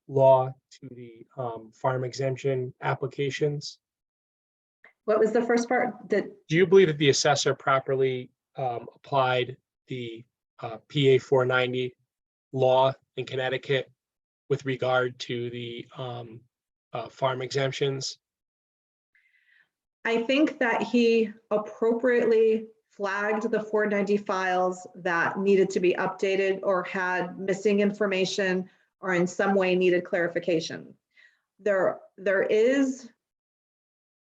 law to the farm exemption applications? What was the first part? Do you believe that the assessor properly applied the PA 490 law in Connecticut with regard to the farm exemptions? I think that he appropriately flagged the 490 files that needed to be updated or had missing information or in some way needed clarification. There is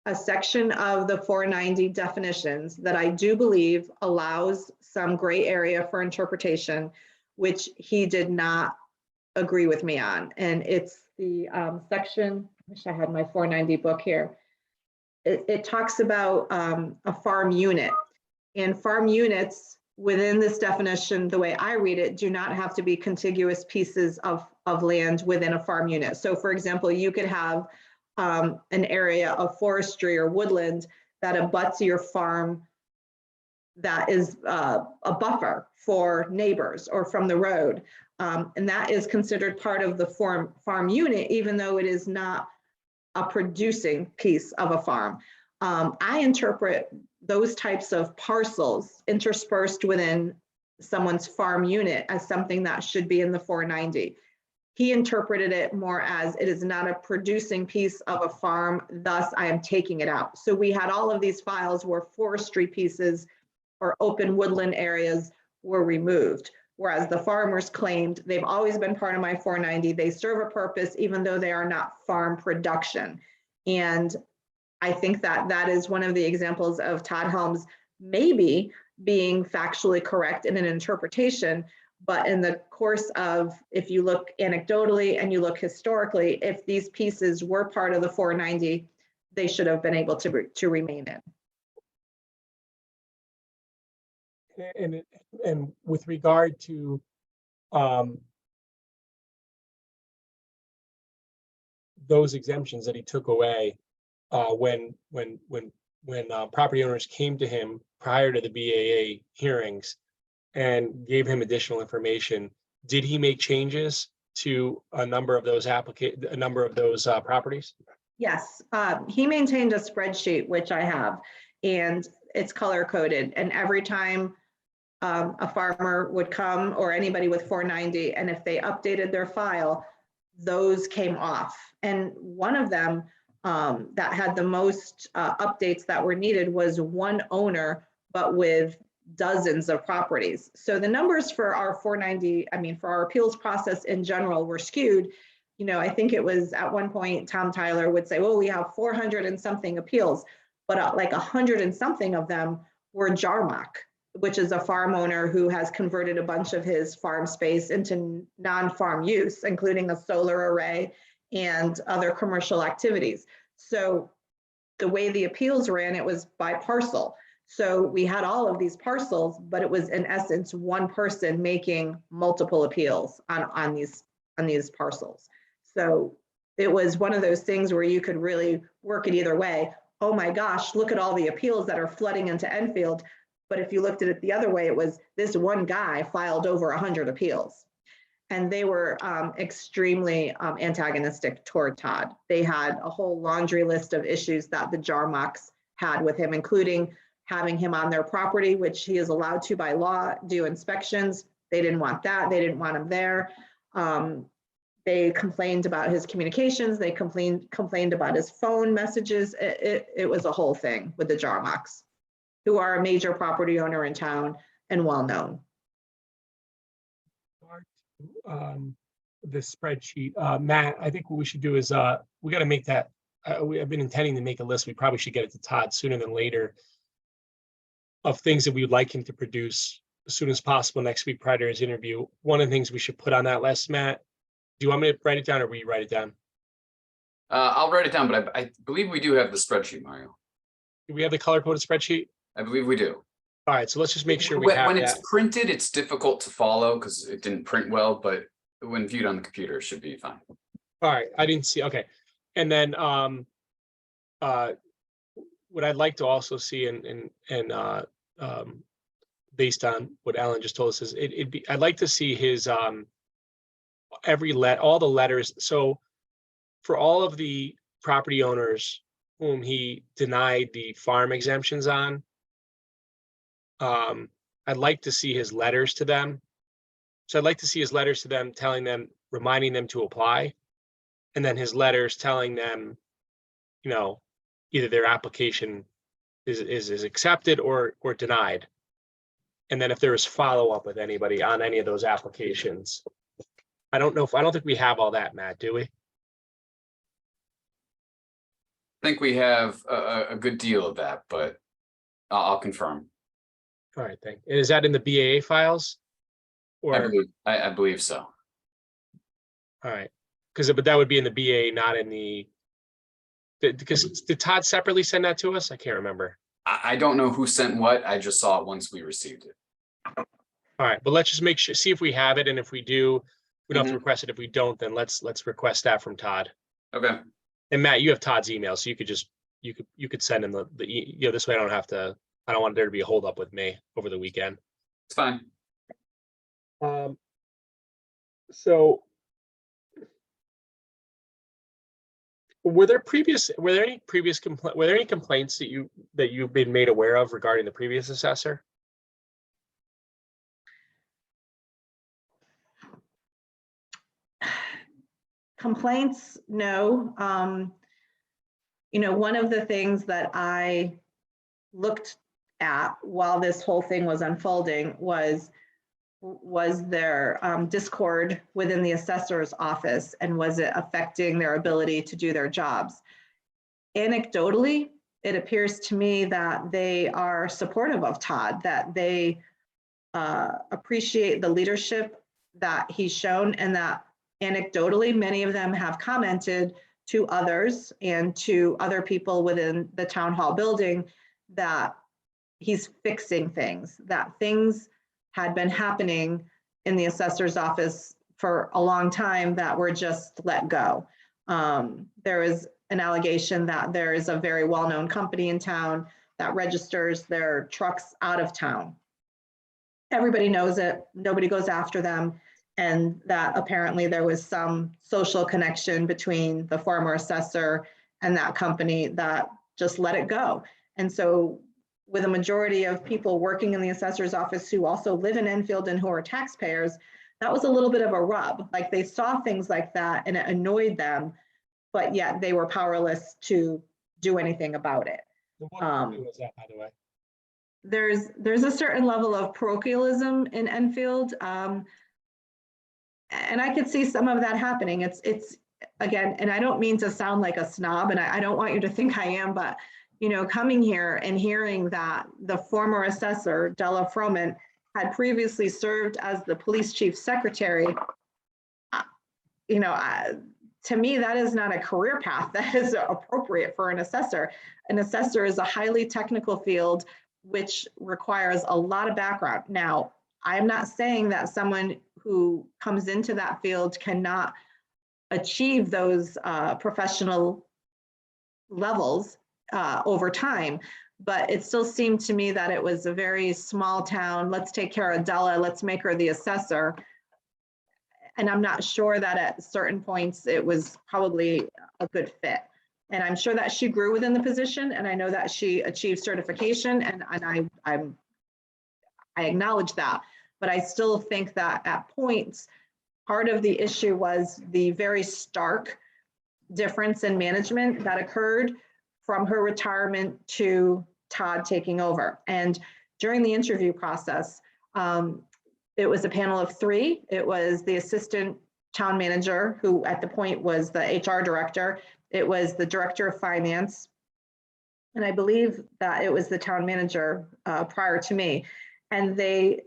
a section of the 490 definitions that I do believe allows some gray area for interpretation, which he did not agree with me on. And it's the section, I wish I had my 490 book here. It talks about a farm unit, and farm units within this definition, the way I read it, do not have to be contiguous pieces of land within a farm unit. So for example, you could have an area of forestry or woodland that abuts your farm that is a buffer for neighbors or from the road. And that is considered part of the farm unit, even though it is not a producing piece of a farm. I interpret those types of parcels interspersed within someone's farm unit as something that should be in the 490. He interpreted it more as it is not a producing piece of a farm, thus I am taking it out. So we had all of these files where forestry pieces or open woodland areas were removed, whereas the farmers claimed they've always been part of my 490. They serve a purpose, even though they are not farm production. And I think that is one of the examples of Todd Helms maybe being factually correct in an interpretation, but in the course of, if you look anecdotally and you look historically, if these pieces were part of the 490, they should have been able to remain in. And with regard to those exemptions that he took away, when property owners came to him prior to the BAA hearings and gave him additional information, did he make changes to a number of those properties? Yes, he maintained a spreadsheet, which I have, and it's color coded. And every time a farmer would come, or anybody with 490, and if they updated their file, those came off. And one of them that had the most updates that were needed was one owner, but with dozens of properties. So the numbers for our 490, for our appeals process in general, were skewed. You know, I think it was at one point, Tom Tyler would say, well, we have 400 and something appeals, but like 100 and something of them were Jarmock, which is a farm owner who has converted a bunch of his farm space into non-farm use, including a solar array and other commercial activities. So the way the appeals ran, it was by parcel. So we had all of these parcels, but it was in essence one person making multiple appeals on these parcels. So it was one of those things where you could really work it either way. Oh my gosh, look at all the appeals that are flooding into Enfield. But if you looked at it the other way, it was this one guy filed over 100 appeals. And they were extremely antagonistic toward Todd. They had a whole laundry list of issues that the Jarmocks had with him, including having him on their property, which he is allowed to by law do inspections. They didn't want that. They didn't want him there. They complained about his communications. They complained about his phone messages. It was a whole thing with the Jarmocks, who are a major property owner in town and well-known. This spreadsheet, Matt, I think what we should do is we got to make that. I've been intending to make a list. We probably should get it to Todd sooner than later of things that we would like him to produce as soon as possible next week prior to his interview. One of the things we should put on that list, Matt, do you want me to write it down or will you write it down? I'll write it down, but I believe we do have the spreadsheet, Mario. Do we have the color-coded spreadsheet? I believe we do. All right, so let's just make sure we have When that. it's printed, it's difficult to follow because it didn't print well, but when viewed on the computer, it should be fine. All right, I didn't see, okay. And then what I'd like to also see and based on what Alan just told us is I'd like to see his all the letters. So for all of the property owners whom he denied the farm exemptions on, I'd like to see his letters to them. So I'd like to see his letters to them telling them, reminding them to apply, and then his letters telling them, you know, either their application is accepted or denied. And then if there is follow-up with anybody on any of those applications, I don't think we have all that, Matt, do we? I think we have a good deal of that, but I'll confirm. All right, thank you. And is that in the BAA files? Or, I believe so. all right, but that would be in the BAA, not in because did Todd separately send that to us? I can't remember. I don't know who sent what. I just saw it once we received it. All right, but let's just make sure, see if we have it, and if we do, we don't have to Mhm. request it. If we don't, then let's request that from Todd. Okay. And Matt, you have Todd's email, so you could send him this way I don't want there to be a holdup with me over the weekend. It's fine. So were there any complaints that you've been made aware of regarding the previous assessor? Complaints, no. One of the things that I looked at while this whole thing was unfolding was there discord within the assessor's office, and was it affecting their ability to do their jobs? Anecdotally, it appears to me that they are supportive of Todd, that they appreciate the leadership that he's shown, and that anecdotally, many of them have commented to others and to other people within the town hall building that he's fixing things, that things had been happening in the assessor's office for a long time that were just let go. There is an allegation that there is a very well-known company in town that registers their trucks out of town. Everybody knows it, nobody goes after them, and that apparently there was some social connection between the former assessor and that company that just let it go. And so with a majority of people working in the assessor's office who also live in Enfield and who are taxpayers, that was a little bit of a rub. Like, they saw things like that and it annoyed them, but yet they were powerless to do anything about it. What was that, by the way? There's a certain level of parochialism in Enfield, and I could see some of that happening. It's again, and I don't mean to sound like a snob, and I don't want you to think I am, but coming here and hearing that the former assessor, Della Froment, had previously served as the police chief secretary, to me, that is not a career path that is appropriate for an assessor. An assessor is a highly technical field, which requires a lot of background. Now, I'm not saying that someone who comes into that field cannot achieve those professional levels over time, but it still seemed to me that it was a very small town. Let's take care of Della, let's make her the assessor. And I'm not sure that at certain points it was probably a good fit. And I'm sure that she grew within the position, and I know that she achieved certification, and I acknowledge that. But I still think that at points, part of the issue was the very stark difference in management that occurred from her retirement to Todd taking over. And during the interview process, it was a panel of 3. It was the assistant town manager, who at the point was the HR director. It was the director of finance. And I believe that it was the town manager prior to me. And they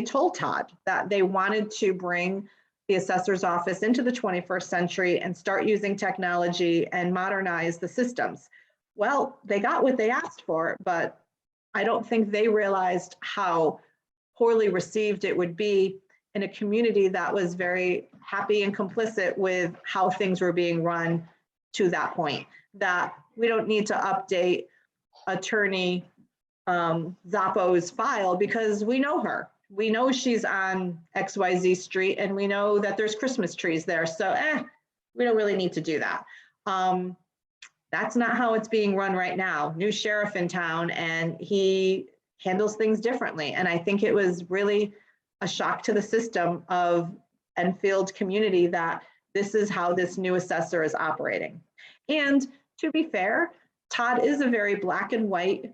told Todd that they wanted to bring the assessor's office into the 21st century and start using technology and modernize the systems. Well, they got what they asked for, but I don't think they realized how poorly received it would be in a community that was very happy and complicit with how things were being run to that point. That we don't need to update attorney Zappo's file because we know her. We know she's on XYZ street, and we know that there's Christmas trees there. So we don't really need to do that. That's not how it's being run right now. New sheriff in town, and he handles things differently. And I think it was really a shock to the system of Enfield community that this is how this new assessor is operating. And to be fair, Todd is a very black and white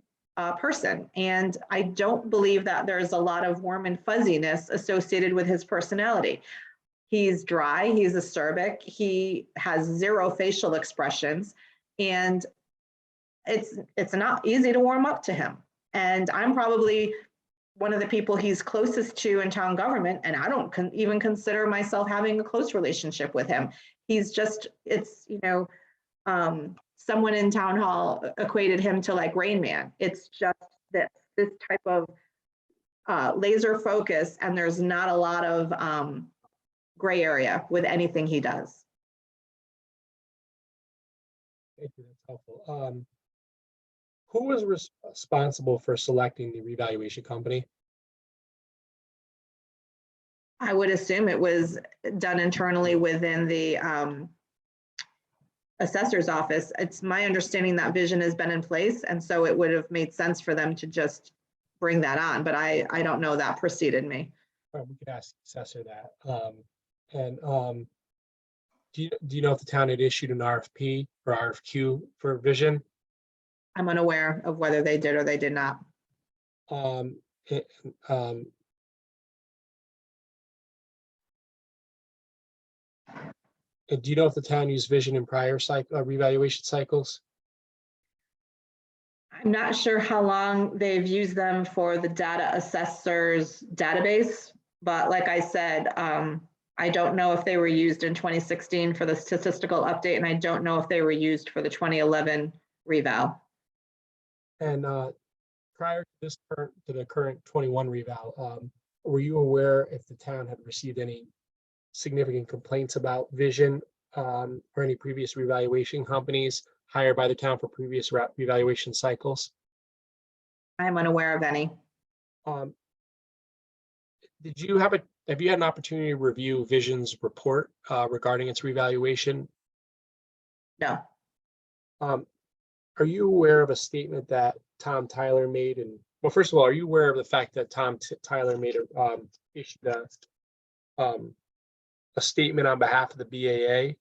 person. And I don't believe that there's a lot of warm and fuzziness associated with his personality. He's dry, he's acerbic, he has zero facial expressions, and it's not easy to warm up to him. And I'm probably one of the people he's closest to in town government, and I don't even consider myself having a close relationship with him. He's just, it's, someone in town hall equated him to like Rain Man. It's just this type of laser focus, and there's not a lot of gray area with anything he does. Thank you, that's helpful. Who was responsible for selecting the revaluation company? I would assume it was done internally within the assessor's office. It's my understanding that vision has been in place, and so it would have made sense for them to just bring that on, but I don't know, that preceded me. We could ask the assessor that. Do you know if the town had issued an RFP or RFQ for vision? I'm unaware of whether they did or they did not. Do you know if the town used vision in prior revaluation cycles? I'm not sure how long they've used them for the data assessors database, but like I said, I don't know if they were used in 2016 for the statistical update, and I don't know if they were used for the 2011 reval. And prior to the current 21 reval, were you aware if the town had received any significant complaints about vision or any previous revaluation companies hired by the town for previous revaluation cycles? I'm unaware of any. Have you had an opportunity to review Vision's report regarding its revaluation? No. Are you aware of a statement that Tom Tyler made? And well, first of all, are you aware of the fact that Tom Tyler issued a statement on behalf of the BAA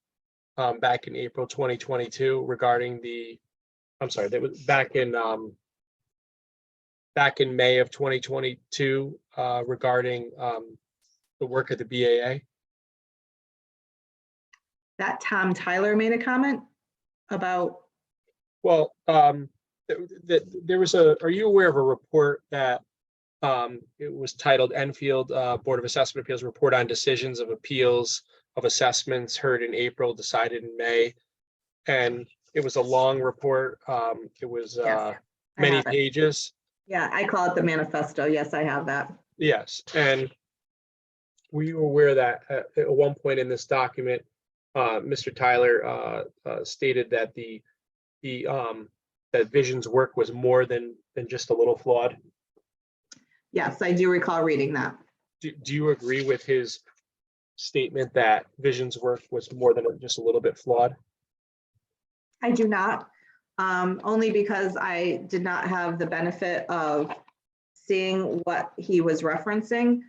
back in April 2022 regarding that was back in May of 2022 regarding the work of the BAA? That Tom Tyler made a comment about? Well, there was are you aware of a report that it was titled Enfield Board of Assessment Appeals Report on Decisions of Appeals of Assessments Heard in April, Decided in May? And it was a long report. It was Yes, many pages. Yeah, I call it the manifesto. Yes, I have that. Yes, and were you aware that at one point in this document, Mr. Tyler stated that that Vision's work was more than just a little flawed? Yes, I do recall reading that. Do you agree with his statement that Vision's work was more than just a little bit flawed? I do not, only because I did not have the benefit of seeing what he was referencing.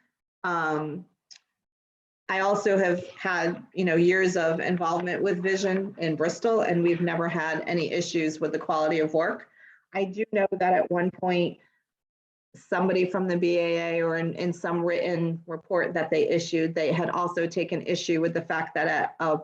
I also have had, years of involvement with Vision in Bristol, and we've never had any issues with the quality of work. I do know that at one point, somebody from the BAA or in some written report that they issued, they had also taken issue with the fact that at a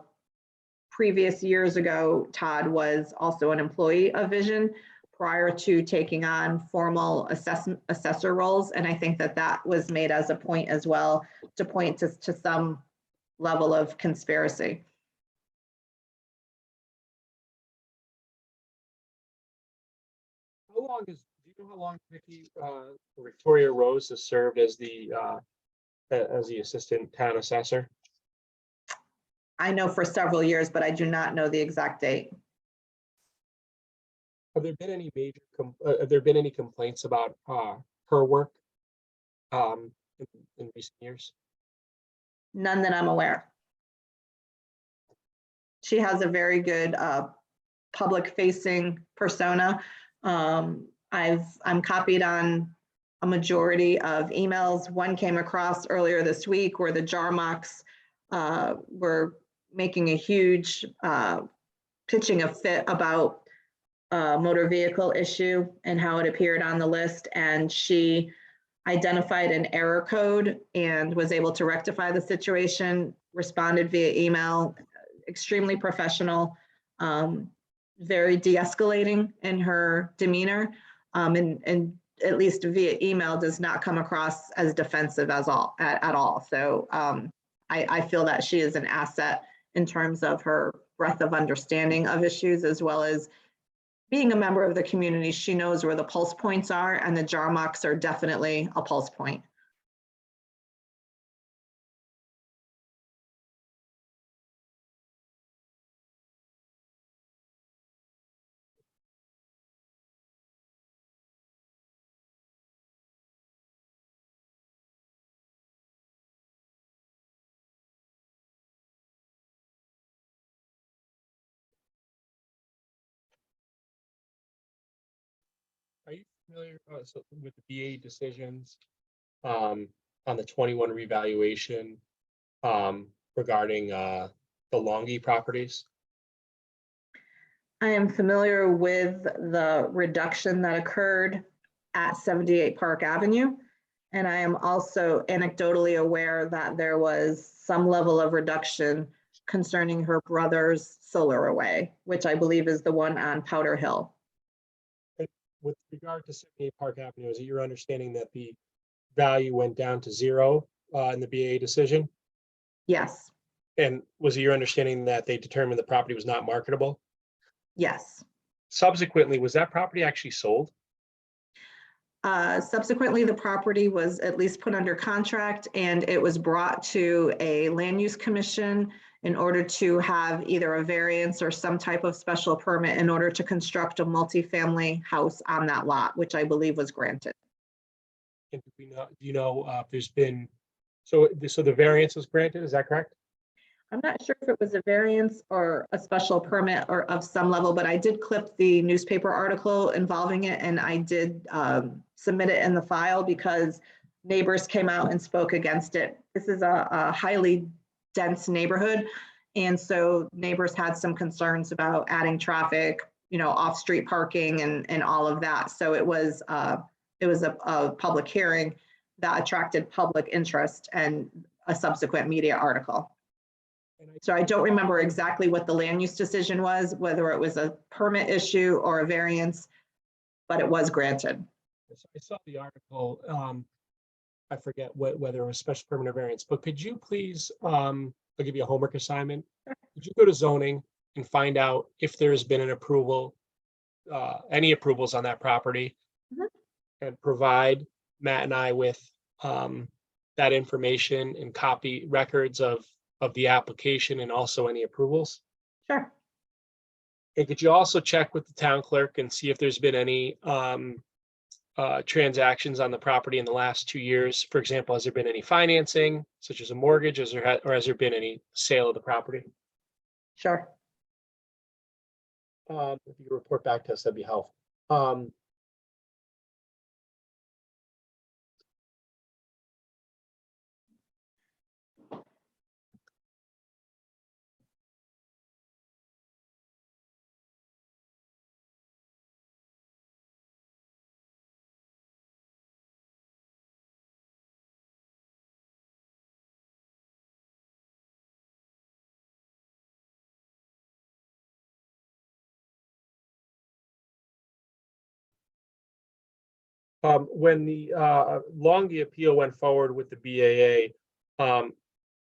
previous years ago, Todd was also an employee of Vision prior to taking on formal assessor roles. And I think that was made as a point as well to point to some level of conspiracy. Do you know how long Victoria Rose has served as the assistant town assessor? I know for several years, but I do not know the exact date. Have there been any complaints about her work in recent years? None that I'm aware. She has a very good public-facing persona. I'm copied on a majority of emails. One came across earlier this week where the Jarmocks were making a huge pitching a fit about motor vehicle issue and how it appeared on the list, and she identified an error code and was able to rectify the situation responded via email, extremely professional, very de-escalating in her demeanor, and at least via email does not come across as defensive at all. So I feel that she is an asset in terms of her breadth of understanding of issues, as well as being a member of the community. She knows where the pulse points are, and the jar marks are definitely a pulse point. Are you familiar with the BAA decisions on the 21 revaluation regarding the Longy properties? I am familiar with the reduction that occurred at 78 Park Avenue. And I am also anecdotally aware that there was some level of reduction concerning her brother's solar array, which I believe is the one on Powder Hill. With regard to 78 Park Avenue, is it your understanding that the value went down to 0 in the BAA decision? Yes, And was it your understanding that they determined the property was not marketable? yes. Subsequently, was that property actually sold? Subsequently, the property was at least put under contract, and it was brought to a land use commission in order to have either a variance or some type of special permit in order to construct a multifamily house on that lot, which I believe was granted. And do you know if there's been, so the variance was granted, is that correct? I'm not sure if it was a variance or a special permit or of some level, but I did clip the newspaper article involving it, and I did submit it in the file because neighbors came out and spoke against it. This is a highly dense neighborhood, and so neighbors had some concerns about adding traffic, off-street parking and all of that. So it was a public hearing that attracted public interest and a subsequent media article. So I don't remember exactly what the land use decision was, whether it was a permit issue or a variance, but it was granted. I saw the article. I forget whether it was special permit or variance, but could you please, I'll give you a homework assignment. Could you go to zoning and find out if there's been an approval, any approvals on that property, and provide Matt and I with that information and copy records of the application and also any approvals? Sure. And could you also check with the town clerk and see if there's been any transactions on the property in the last 2 years? For example, has there been any financing, such as a mortgage, or has there been any sale of the property? Sure. If you could report back to us, that'd be helpful. When the Longy appeal went forward with the BAA,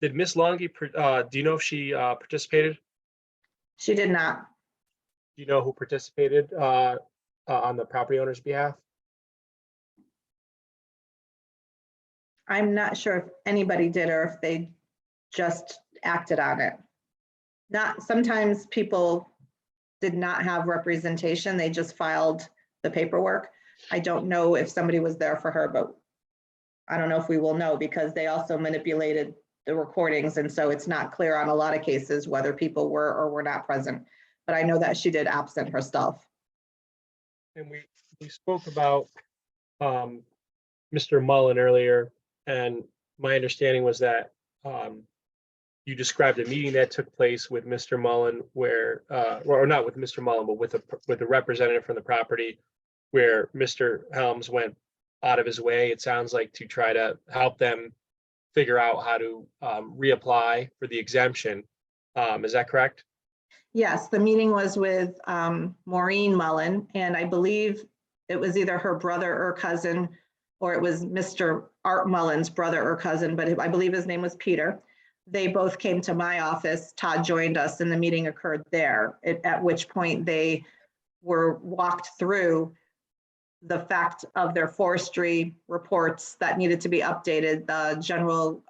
did Miss Longy, do you know if she participated? She did not. Do you know who participated on the property owner's behalf? I'm not sure if anybody did or if they just acted on it. Sometimes people did not have representation. They just filed the paperwork. I don't know if somebody was there for her, but I don't know if we will know because they also manipulated the recordings. And so it's not clear on a lot of cases whether people were or were not present. But I know that she did absent herself. And we spoke about Mr. Mullen earlier, and my understanding was that you described a meeting that took place with Mr. Mullen where, or not with Mr. Mullen, but with a representative from the property, where Mr. Helms went out of his way, it sounds like, to try to help them figure out how to reapply for the exemption. Is that correct? Yes, the meeting was with Maureen Mullen, and I believe it was either her brother or cousin, or it was Mr. Art Mullen's brother or cousin, but I believe his name was Peter. They both came to my office. Todd joined us, and the meeting occurred there, at which point they were walked through the fact of their forestry reports that needed to be updated, the general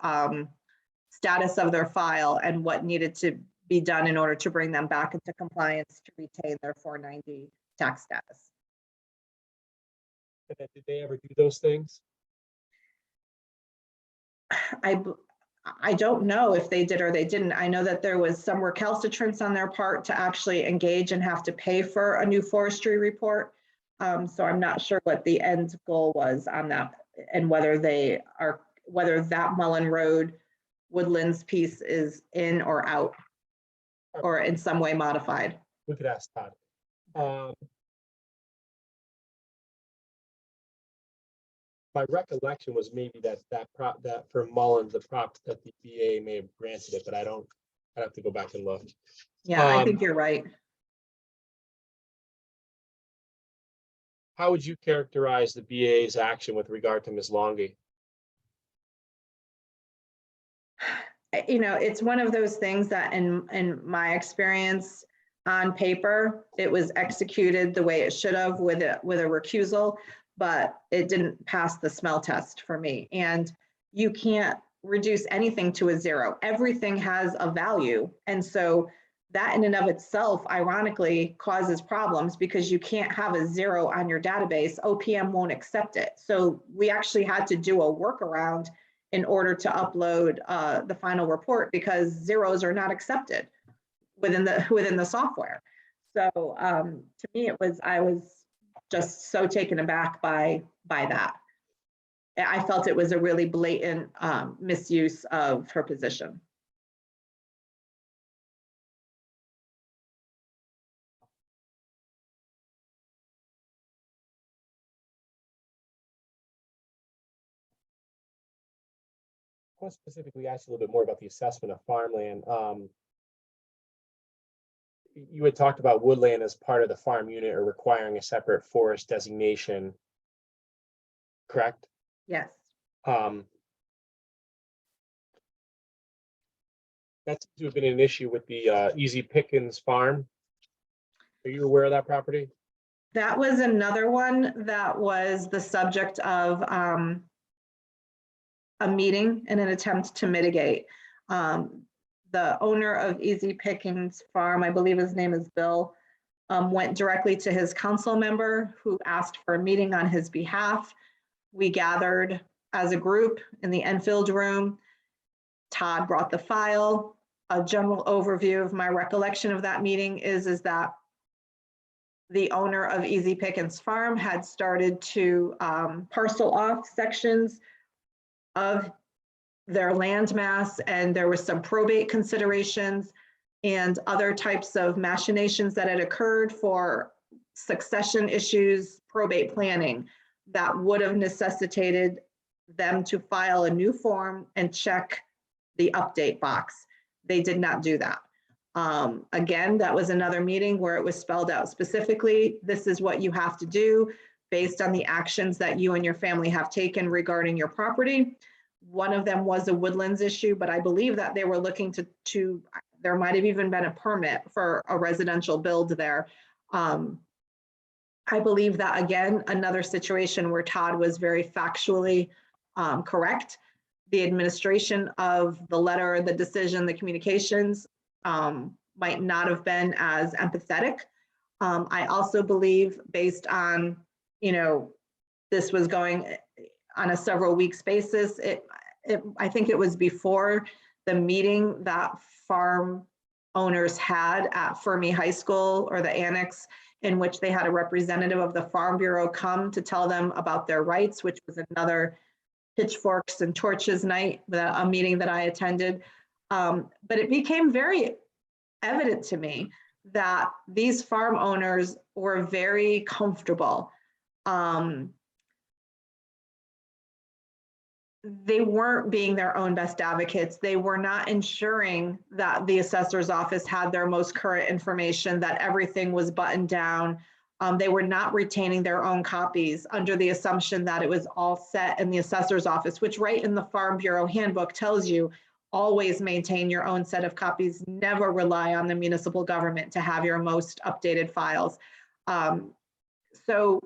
status of their file, and what needed to be done in order to bring them back into compliance to retain their 490 tax status. And then did they ever do those things? I don't know if they did or they didn't. I know that there was some recalcitrance on their part to actually engage and have to pay for a new forestry report. So I'm not sure what the end goal was on that, and whether that Mullen Road Woodlands piece is in or out, or in some way modified. We could ask Todd. My recollection was maybe that for Mullins, the prop that the BAA may have granted it, but I'd have to go back and look. Yeah, I think you're right. How would you characterize the BAA's action with regard to Ms. Longy? It's one of those things that in my experience, on paper, it was executed the way it should have with a recusal, but it didn't pass the smell test for me. And you can't reduce anything to a zero. Everything has a value. And so that in and of itself, ironically, causes problems, because you can't have a zero on your database. OPM won't accept it. So we actually had to do a workaround in order to upload the final report, because zeros are not accepted within the software. So to me, I was just so taken aback by that. I felt it was a really blatant misuse of her position. I want to specifically ask you a little bit more about the assessment of farmland. You had talked about woodland as part of the farm unit or requiring a separate forest designation, correct? Yes. That seems to have been an issue with the Easy Pickens farm. Are you aware of that property? That was another one that was the subject of a meeting in an attempt to mitigate. The owner of Easy Pickens Farm, I believe his name is Bill, went directly to his council member, who asked for a meeting on his behalf. We gathered as a group in the Enfield room. Todd brought the file. A general overview of my recollection of that meeting is that the owner of Easy Pickens Farm had started to parcel off sections of their land mass, and there was some probate considerations and other types of machinations that had occurred for succession issues, probate planning, that would have necessitated them to file a new form and check the update box. They did not do that. Again, that was another meeting where it was spelled out specifically, this is what you have to do based on the actions that you and your family have taken regarding your property. One of them was a woodlands issue, but I believe that they were looking to there might have even been a permit for a residential build there. I believe that, again, another situation where Todd was very factually correct. The administration of the letter, the decision, the communications might not have been as empathetic. I also believe, based on, this was going on a several weeks basis, I think it was before the meeting that farm owners had at Fermi High School, or the annex, in which they had a representative of the Farm Bureau come to tell them about their rights, which was another pitchforks and torches night, a meeting that I attended. But it became very evident to me that these farm owners were very comfortable they weren't being their own best advocates. They were not ensuring that the assessor's office had their most current information, that everything was buttoned down. They were not retaining their own copies under the assumption that it was all set in the assessor's office, which right in the Farm Bureau handbook tells you always maintain your own set of copies, never rely on the municipal government to have your most updated files. So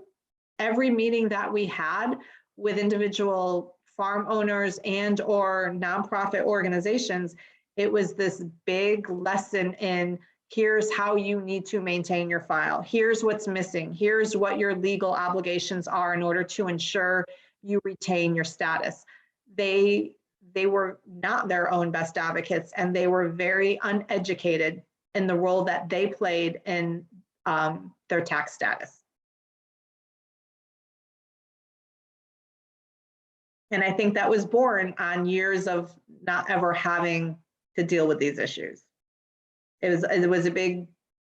every meeting that we had with individual farm owners and or nonprofit organizations, it was this big lesson in here's how you need to maintain your file. Here's what's missing. Here's what your legal obligations are in order to ensure you retain your status. They were not their own best advocates, and they were very uneducated in the role that they played in their tax status. And I think that was born on years of not ever having to deal with these issues. It was a big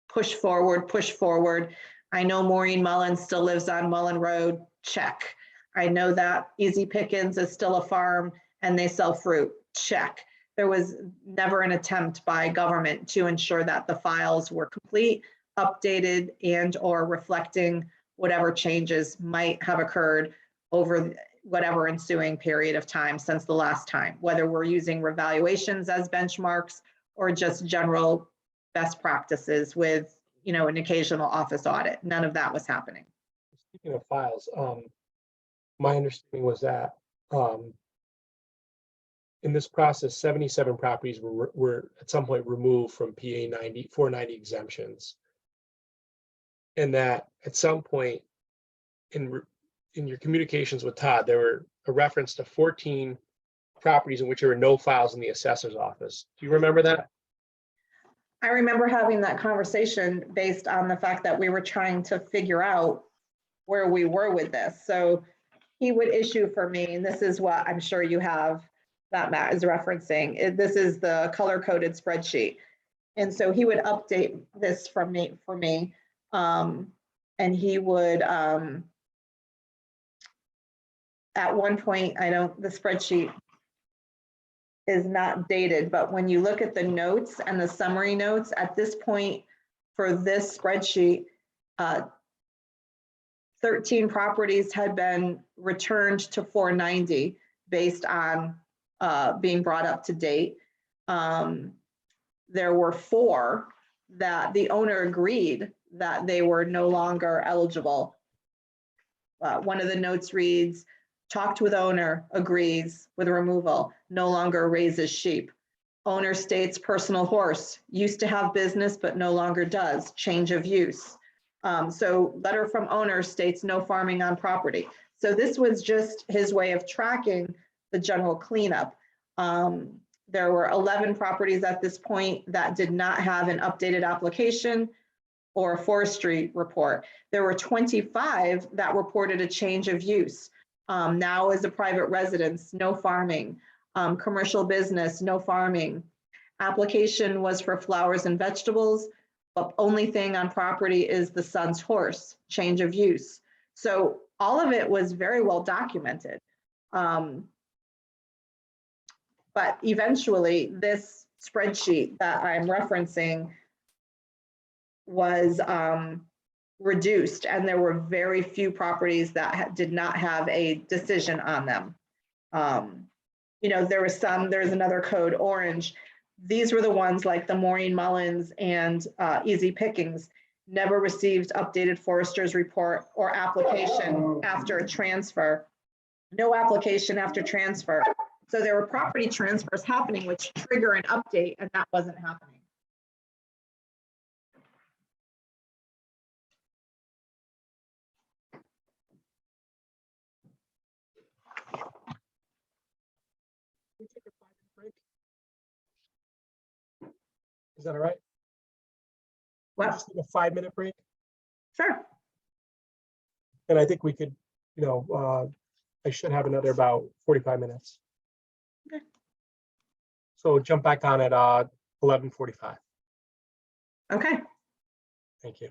push forward. I know Maureen Mullins still lives on Mullen Road, check. I know that Easy Pickens is still a farm and they sell fruit, check. There was never an attempt by government to ensure that the files were complete, updated, and or reflecting whatever changes might have occurred over whatever ensuing period of time since the last time, whether we're using revaluations as benchmarks or just general best practices with, an occasional office audit. None of that was happening. Speaking of files, my understanding was that in this process, 77 properties were at some point removed from PA 490 exemptions. And that at some point in your communications with Todd, there were a reference to 14 properties in which there were no files in the assessor's office. Do you remember that? I remember having that conversation based on the fact that we were trying to figure out where we were with this. So he would issue for me, and this is what I'm sure you have that Matt is referencing. This is the color-coded spreadsheet. And so he would update this for me, and he would, at one point, the spreadsheet is not dated, but when you look at the notes and the summary notes at this point for this spreadsheet, 13 properties had been returned to 490 based on being brought up to date. There were 4 that the owner agreed that they were no longer eligible. One of the notes reads, talked with owner, agrees with removal, no longer raises sheep. Owner states personal horse, used to have business but no longer does, change of use. So letter from owner states no farming on property. So this was just his way of tracking the general cleanup. There were 11 properties at this point that did not have an updated application or a forestry report. There were 25 that reported a change of use. Now as a private residence, no farming. Commercial business, no farming. Application was for flowers and vegetables, but only thing on property is the son's horse, change of use. So all of it was very well documented. But eventually this spreadsheet that I'm referencing was reduced, and there were very few properties that did not have a decision on them. There's another code orange. These were the ones like the Maureen Mullins and Easy Pickings, never received updated forester's report or application after a transfer. No application after transfer. So there were property transfers happening which trigger an update, and that wasn't happening. We take a 5-minute break. Is that all right? What? Just take a 5-minute break. Sure. And I think we could, I should have another about 45 minutes. Okay. So jump back on at 11:45. Okay. Thank you.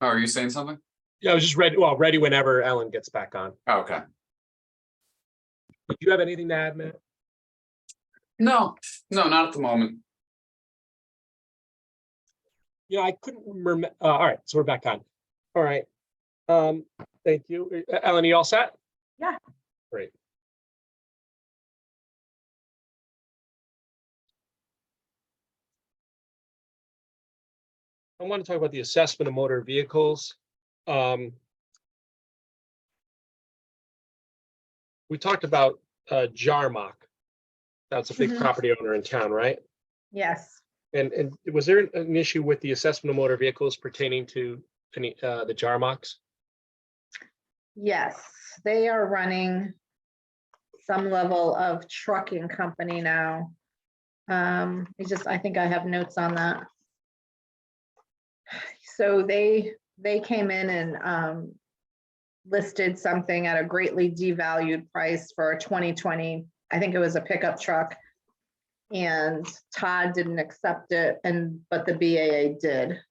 Oh, are you saying something? Yeah, I was just ready, well, ready whenever Ellen gets back on. Oh, okay. Do you have anything to add, Matt? No, no, not at the moment. Yeah, I couldn't remember. All right, so we're back on. All right. Thank you. Ellen, you all set? Yeah. Great. I want to talk about the assessment of motor vehicles. We talked about Jarmock. That's a big Mhm. property owner in town, right? Yes. And was there an issue with the assessment of motor vehicles pertaining to any the Jarmocks? Yes, they are running some level of trucking company now. I think I have notes on that. So they came in and listed something at a greatly devalued price for a 2020. I think it was a pickup truck. And Todd didn't accept it, but the BAA did.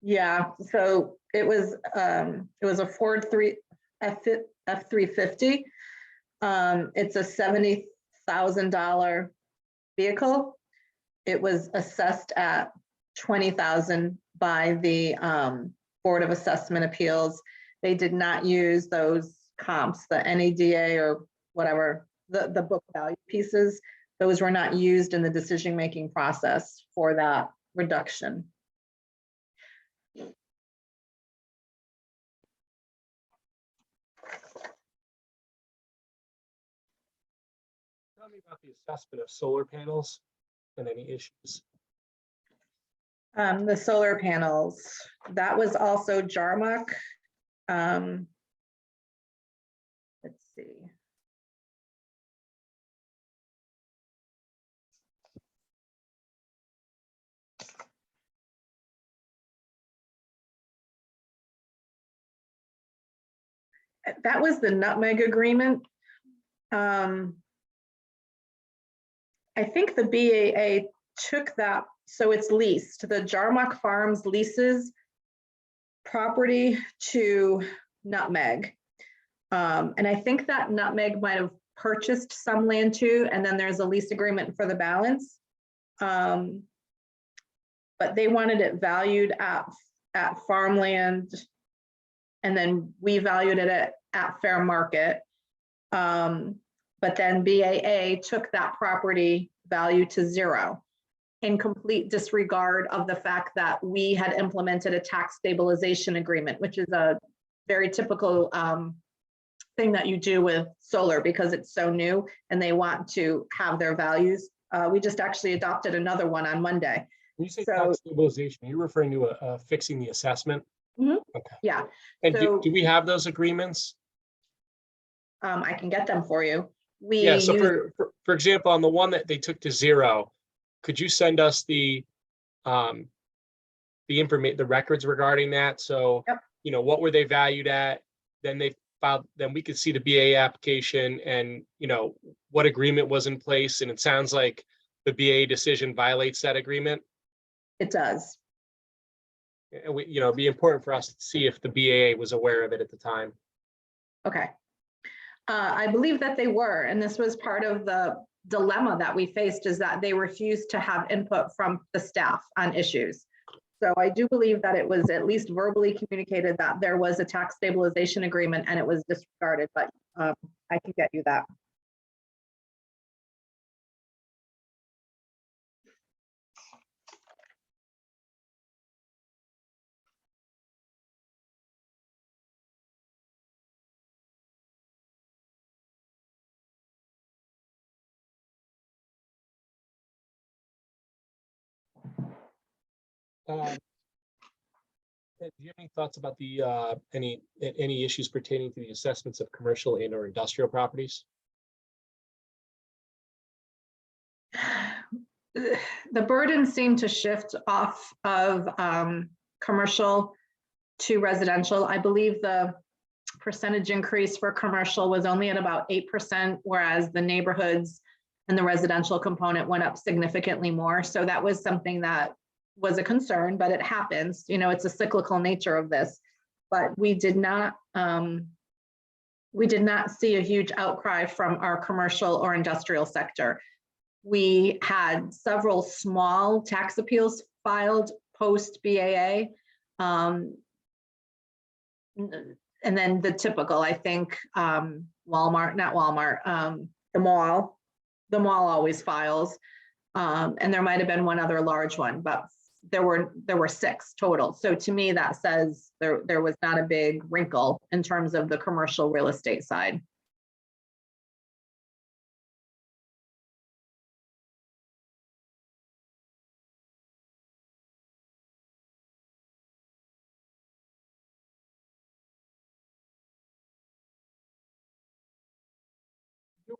Yeah, so it was a Ford F-350. It's a $70,000 vehicle. It was assessed at $20,000 by the Board of Assessment Appeals. They did not use those comps, the NADA or whatever, the book value pieces. Those were not used in the decision-making process for that reduction. Tell me about the assessment of solar panels and any issues. The solar panels, that was also Jarmock. Let's see. That was the nutmeg agreement. I think the BAA took that, so it's leased. The Jarmock Farms leases property to Nutmeg. And I think that Nutmeg might have purchased some land too, and then there's a lease agreement for the balance. But they wanted it valued at farmland, and then we valued it at fair market. But then BAA took that property value to zero in complete disregard of the fact that we had implemented a tax stabilization agreement, which is a very typical thing that you do with solar because it's so new and they want to have their values. We just actually adopted another one on Monday. When you say tax stabilization, you're referring to fixing the assessment? Mm-hmm. Okay. Yeah. And so, do we have those agreements? I can get them for you. Yeah, so for example, on the one that they took to zero, could you send us the information, the records regarding that? So, yep. You know, what were they valued at? Then they filed, then we could see the BAA application and, you know, what agreement was in place. And it sounds like the BAA decision violates that agreement. It does. And we, you know, it'd be important for us to see if the BAA was aware of it at the time. Okay. I believe that they were, and this was part of the dilemma that we faced, is that they refused to have input from the staff on issues. So I do believe that it was at least verbally communicated that there was a tax stabilization agreement and it was disregarded, but I can get you that. Do you have any thoughts about the any issues pertaining to the assessments of commercial and or industrial properties? The burden seemed to shift off of commercial to residential. I believe the percentage increase for commercial was only at about 8%, whereas the neighborhoods and the residential component went up significantly more. So that was something that was a concern, but it happens. You know, it's a cyclical nature of this. But we did not see a huge outcry from our commercial or industrial sector. We had several small tax appeals filed post BAA. And then the typical, I think, Walmart, not Walmart, the mall always files. And there might've been one other large one, but there were 6 total. So to me, that says there was not a big wrinkle in terms of the commercial real estate side.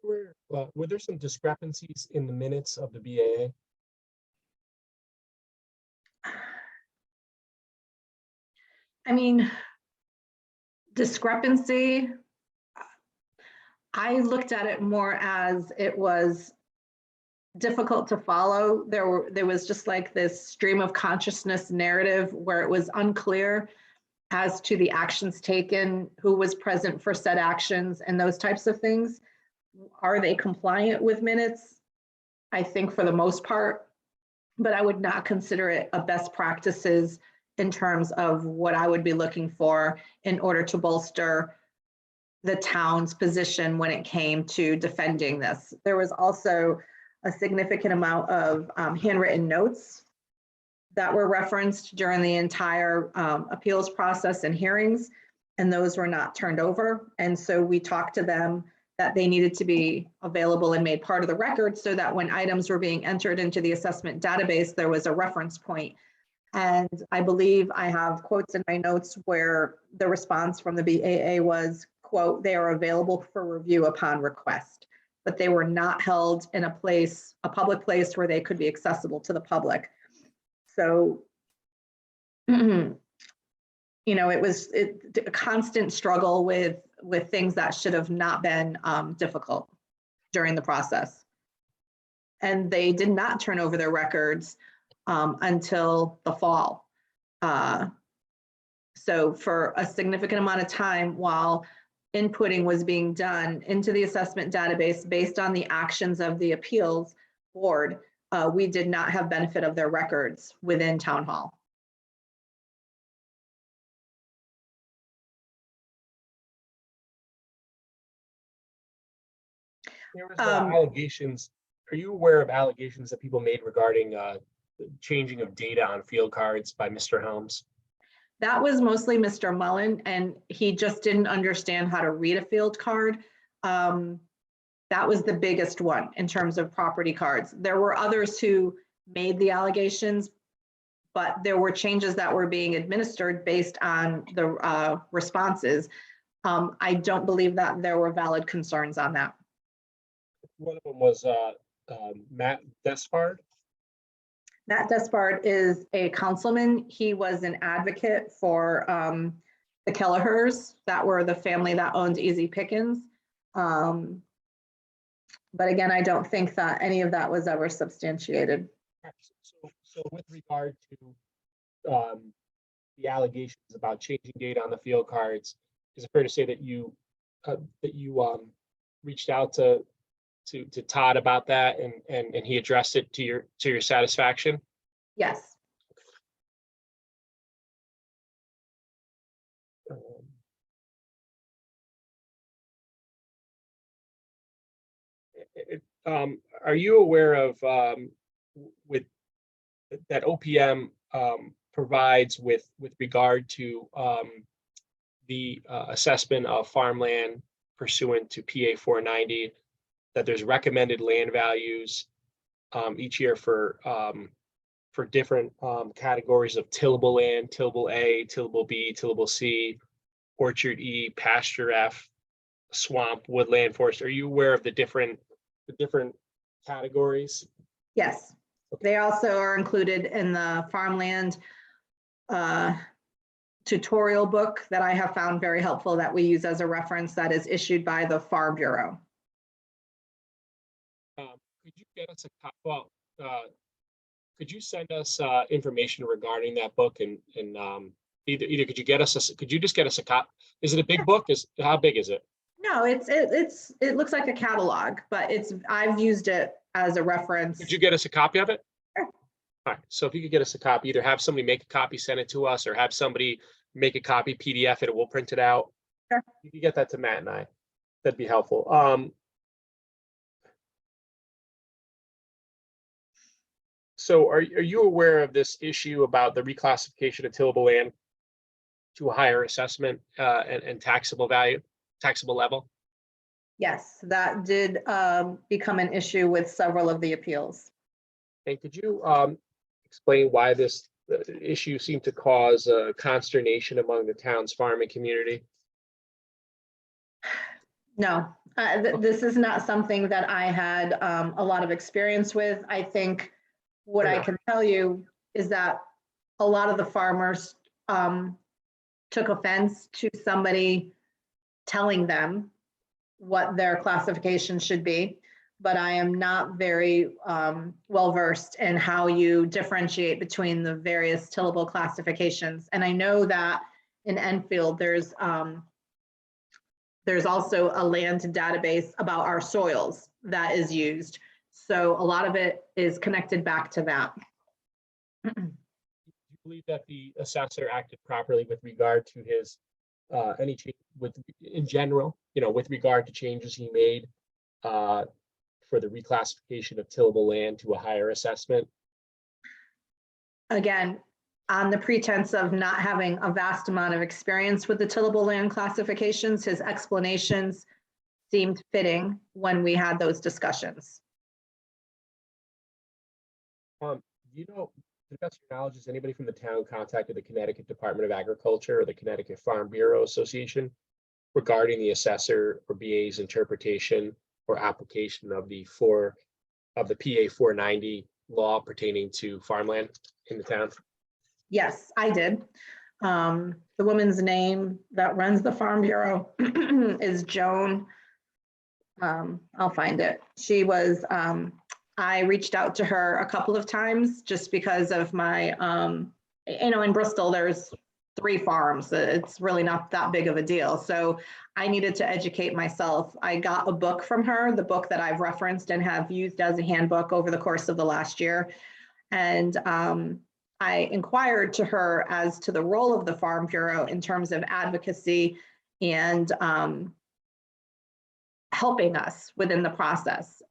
Were there some discrepancies in the minutes of the BAA? I mean, discrepancy, I looked at it more as it was difficult to follow. There was just like this stream of consciousness narrative where it was unclear as to the actions taken, who was present for said actions, and those types of things. Are they compliant with minutes? I think for the most part, but I would not consider it a best practices in terms of what I would be looking for in order to bolster the town's position when it came to defending this. There was also a significant amount of handwritten notes that were referenced during the entire appeals process and hearings, and those were not turned over. And so we talked to them that they needed to be available and made part of the record so that when items were being entered into the assessment database, there was a reference point. And I believe I have quotes in my notes where the response from the BAA was, quote, "They are available for review upon request," but they were not held in a public place where they could be accessible to the public. So, you know, it was a constant struggle with things that should have not been difficult during the process. And they did not turn over their records until the fall. So for a significant amount of time while inputting was being done into the assessment database based on the actions of the appeals board, we did not have benefit of their records within town hall. There was allegations. Are you aware of allegations that people made regarding the changing of data on field cards by Mr. Helms? That was mostly Mr. Mullen, and he just didn't understand how to read a field card. That was the biggest one in terms of property cards. There were others who made the allegations, but there were changes that were being administered based on the responses. I don't believe that there were valid concerns on that. One of them was Matt Despard. Matt Despard is a councilman. He was an advocate for the Kelleher's, that were the family that owned Easy Pickens. But again, I don't think that any of that was ever substantiated. So with regard to the allegations about changing data on the field cards, is it fair to say that you reached out to Todd about that and he addressed it to your satisfaction? Yes. Are you aware of with that OPM provides with regard to the assessment of farmland pursuant to PA 490, that there's recommended land values each year for different categories of tillable land: tillable A, tillable B, tillable C, orchard E, pasture F, swamp, woodland, forest? Are you aware of the different categories? Yes. They also are included in the farmland tutorial book that I have found very helpful that we use as a reference that is issued by the Farm Bureau. Could you get us could you send us information regarding that book and either could you just get us a copy? Is it a big book? How big is it? No, it looks like a catalog, but I've used it as a reference. Could you get us a copy of it? Sure. All right, so if you could get us a copy, either have somebody make a copy, send it to us, or have somebody make a copy, PDF it, and we'll print it out. Sure. You can get that to Matt and I. That'd be helpful. So are you aware of this issue about the reclassification of tillable land to a higher assessment and taxable level? Yes, that did become an issue with several of the appeals. And could you explain why this issue seemed to cause consternation among the town's farming community? No, this is not something that I had a lot of experience with. I think what I can tell you is that a lot of the farmers took offense to somebody telling them what their classification should be, but I am not very well versed in how you differentiate between the various tillable classifications. And I know that in Enfield, there's also a land database about our soils that is used. So a lot of it is connected back to that. Do you believe that the assessor acted properly with regard to his any change in general, with regard to changes he made for the reclassification of tillable land to a higher assessment? Again, on the pretense of not having a vast amount of experience with the tillable land classifications, his explanations seemed fitting when we had those discussions. Do you know, to the best of your knowledge, has anybody from the town contacted the Connecticut Department of Agriculture or the Connecticut Farm Bureau Association regarding the assessor or BA's interpretation or application of the PA 490 law pertaining to farmland in the town? Yes, I did. The woman's name that runs the Farm Bureau is Joan. I'll find it. She was, I reached out to her a couple of times just because of my, in Bristol, there's 3 farms. It's really not that big of a deal. So I needed to educate myself. I got a book from her, the book that I've referenced and have used as a handbook over the course of the last year. And I inquired to her as to the role of the Farm Bureau in terms of advocacy and helping us within the process.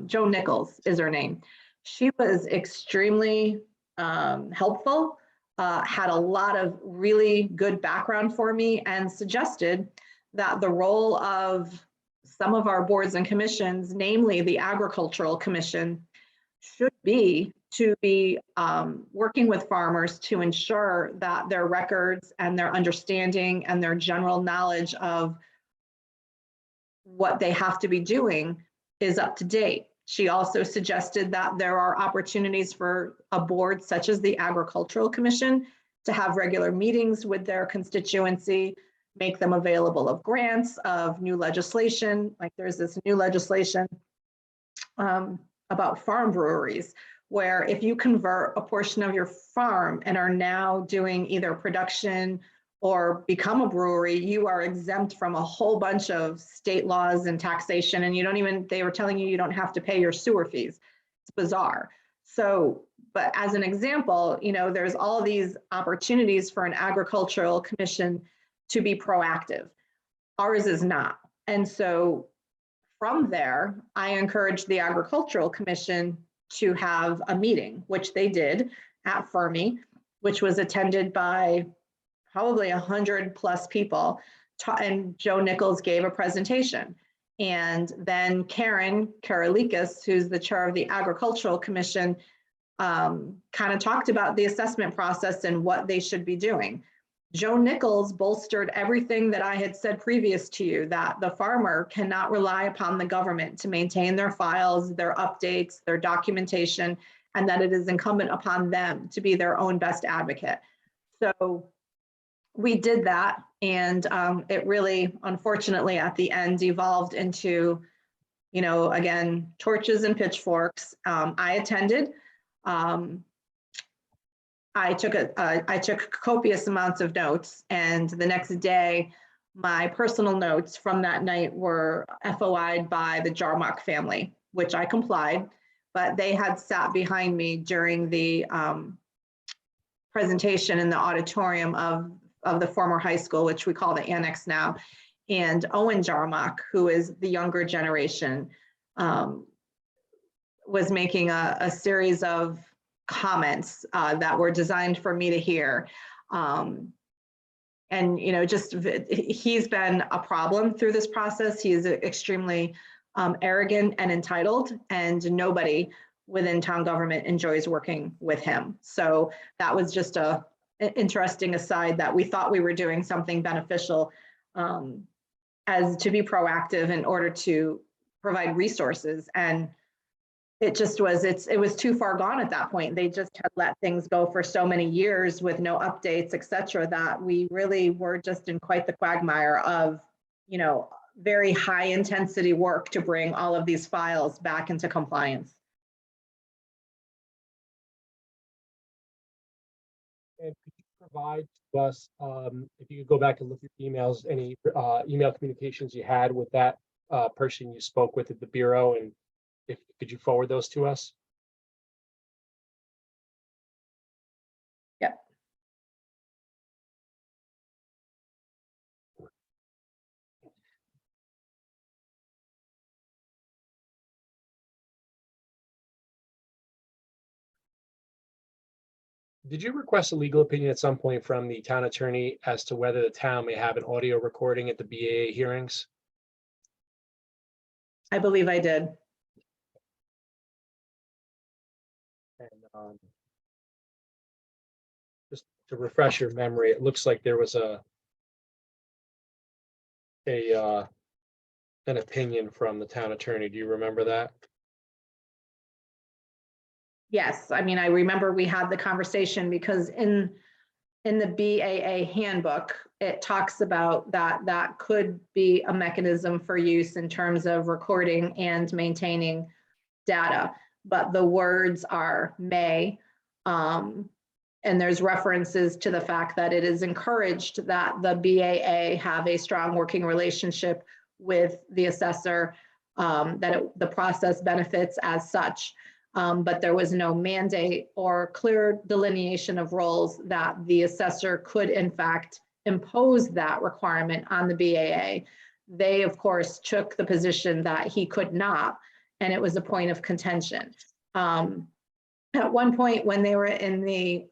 Joan Nichols is her name. She was extremely helpful, had a lot of really good background for me, and suggested that the role of some of our boards and commissions, namely the Agricultural Commission, should be to be working with farmers to ensure that their records and their understanding and their general knowledge of what they have to be doing is up to date. She also suggested that there are opportunities for a board such as the Agricultural Commission to have regular meetings with their constituency, make them available of grants, of new legislation. Like there's this new legislation about farm breweries, where if you convert a portion of your farm and are now doing either production or become a brewery, you are exempt from a whole bunch of state laws and taxation, and they were telling you don't have to pay your sewer fees. It's bizarre. So, but as an example, there's all these opportunities for an agricultural commission to be proactive. Ours is not. And so from there, I encouraged the Agricultural Commission to have a meeting, which they did at Fermi, which was attended by probably 100+ people, and Joe Nichols gave a presentation. And then Karen Karalikas, who's the chair of the Agricultural Commission, kind of talked about the assessment process and what they should be doing. Joe Nichols bolstered everything that I had said previous to you, that the farmer cannot rely upon the government to maintain their files, their updates, their documentation, and that it is incumbent upon them to be their own best advocate. So we did that, and it really, unfortunately, at the end evolved into, you know, again, torches and pitchforks. I attended. I took copious amounts of notes, and the next day, my personal notes from that night were FOI'd by the Jarmock family, which I complied, but they had sat behind me during the presentation in the auditorium of the former high school, which we call the annex now. And Owen Jarmock, who is the younger generation, was making a series of comments that were designed for me to hear. And, you know, just he's been a problem through this process. He is extremely arrogant and entitled, and nobody within town government enjoys working with him. So that was just an interesting aside, that we thought we were doing something beneficial as to be proactive in order to provide resources. And it just was, it was too far gone at that point. They just had let things go for so many years with no updates, et cetera, that we really were just in quite the quagmire of, you know, very high intensity work to bring all of these files back into compliance. And could you provide to us, if you could go back and look at your emails, any email communications you had with that person you spoke with at the Bureau, and could you forward those to us? Yep. Did you request a legal opinion at some point from the town attorney as to whether the town may have an audio recording at the BAA hearings? I believe I did. And just to refresh your memory, it looks like there was an opinion from the town attorney. Do you remember that? Yes, I mean, I remember we had the conversation because in the BAA handbook, it talks about that could be a mechanism for use in terms of recording and maintaining data, but the words are may, and there's references to the fact that it is encouraged that the BAA have a strong working relationship with the assessor, the process benefits as such. But there was no mandate or clear delineation of roles that the assessor could in fact impose that requirement on the BAA. They, of course, took the position that he could not, and it was a point of contention. At one point when they were in the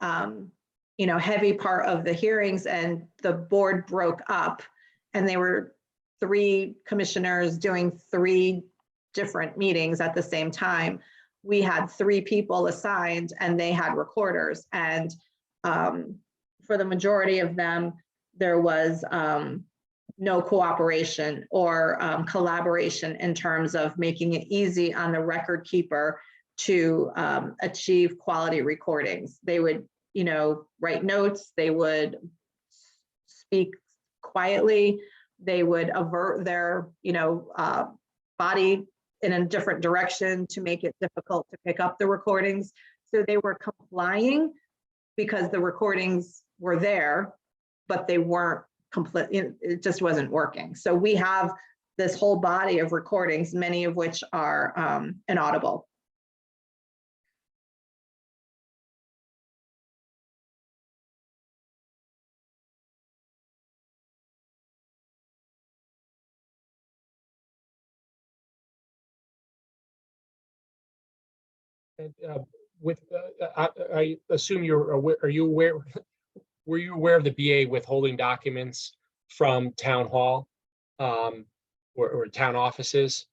you know, heavy part of the hearings and the board broke up and they were 3 commissioners doing 3 different meetings at the same time, we had 3 people assigned and they had recorders. And for the majority of them, there was no cooperation or collaboration in terms of making it easy on the record keeper to achieve quality recordings. They would, you know, write notes, they would speak quietly, they would avert their, you know, body in a different direction to make it difficult to pick up the recordings. So they were complying because the recordings were there, but they weren't complete, it just wasn't working. So we have this whole body of recordings, many of which are inaudible. And I assume you're aware, are you aware, were you aware of the BA withholding documents from town hall or town offices?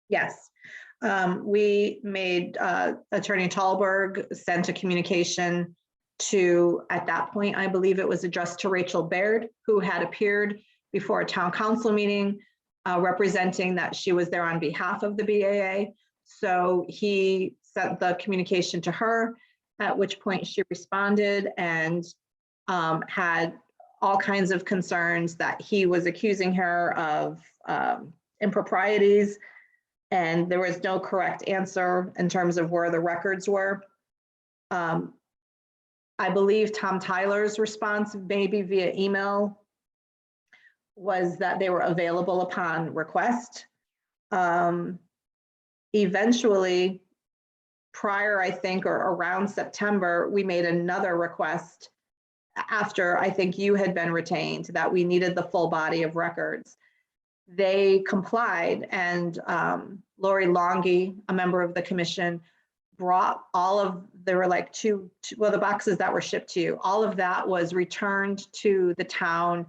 Yes. We made Attorney Tallberg sent a communication to, at that point, I believe it was addressed to Rachel Baird, who had appeared before a town council meeting representing that she was there on behalf of the BAA. So he sent the communication to her, at which point she responded and had all kinds of concerns that he was accusing her of improprieties, and there was no correct answer in terms of where the records were. I believe Tom Tyler's response, maybe via email, was that they were available upon request. Eventually, prior, I think, or around September, we made another request after I think you had been retained that we needed the full body of records. They complied, and Lori Longy, a member of the commission, brought all of, there were like well, the boxes that were shipped to you, all of that was returned to the town,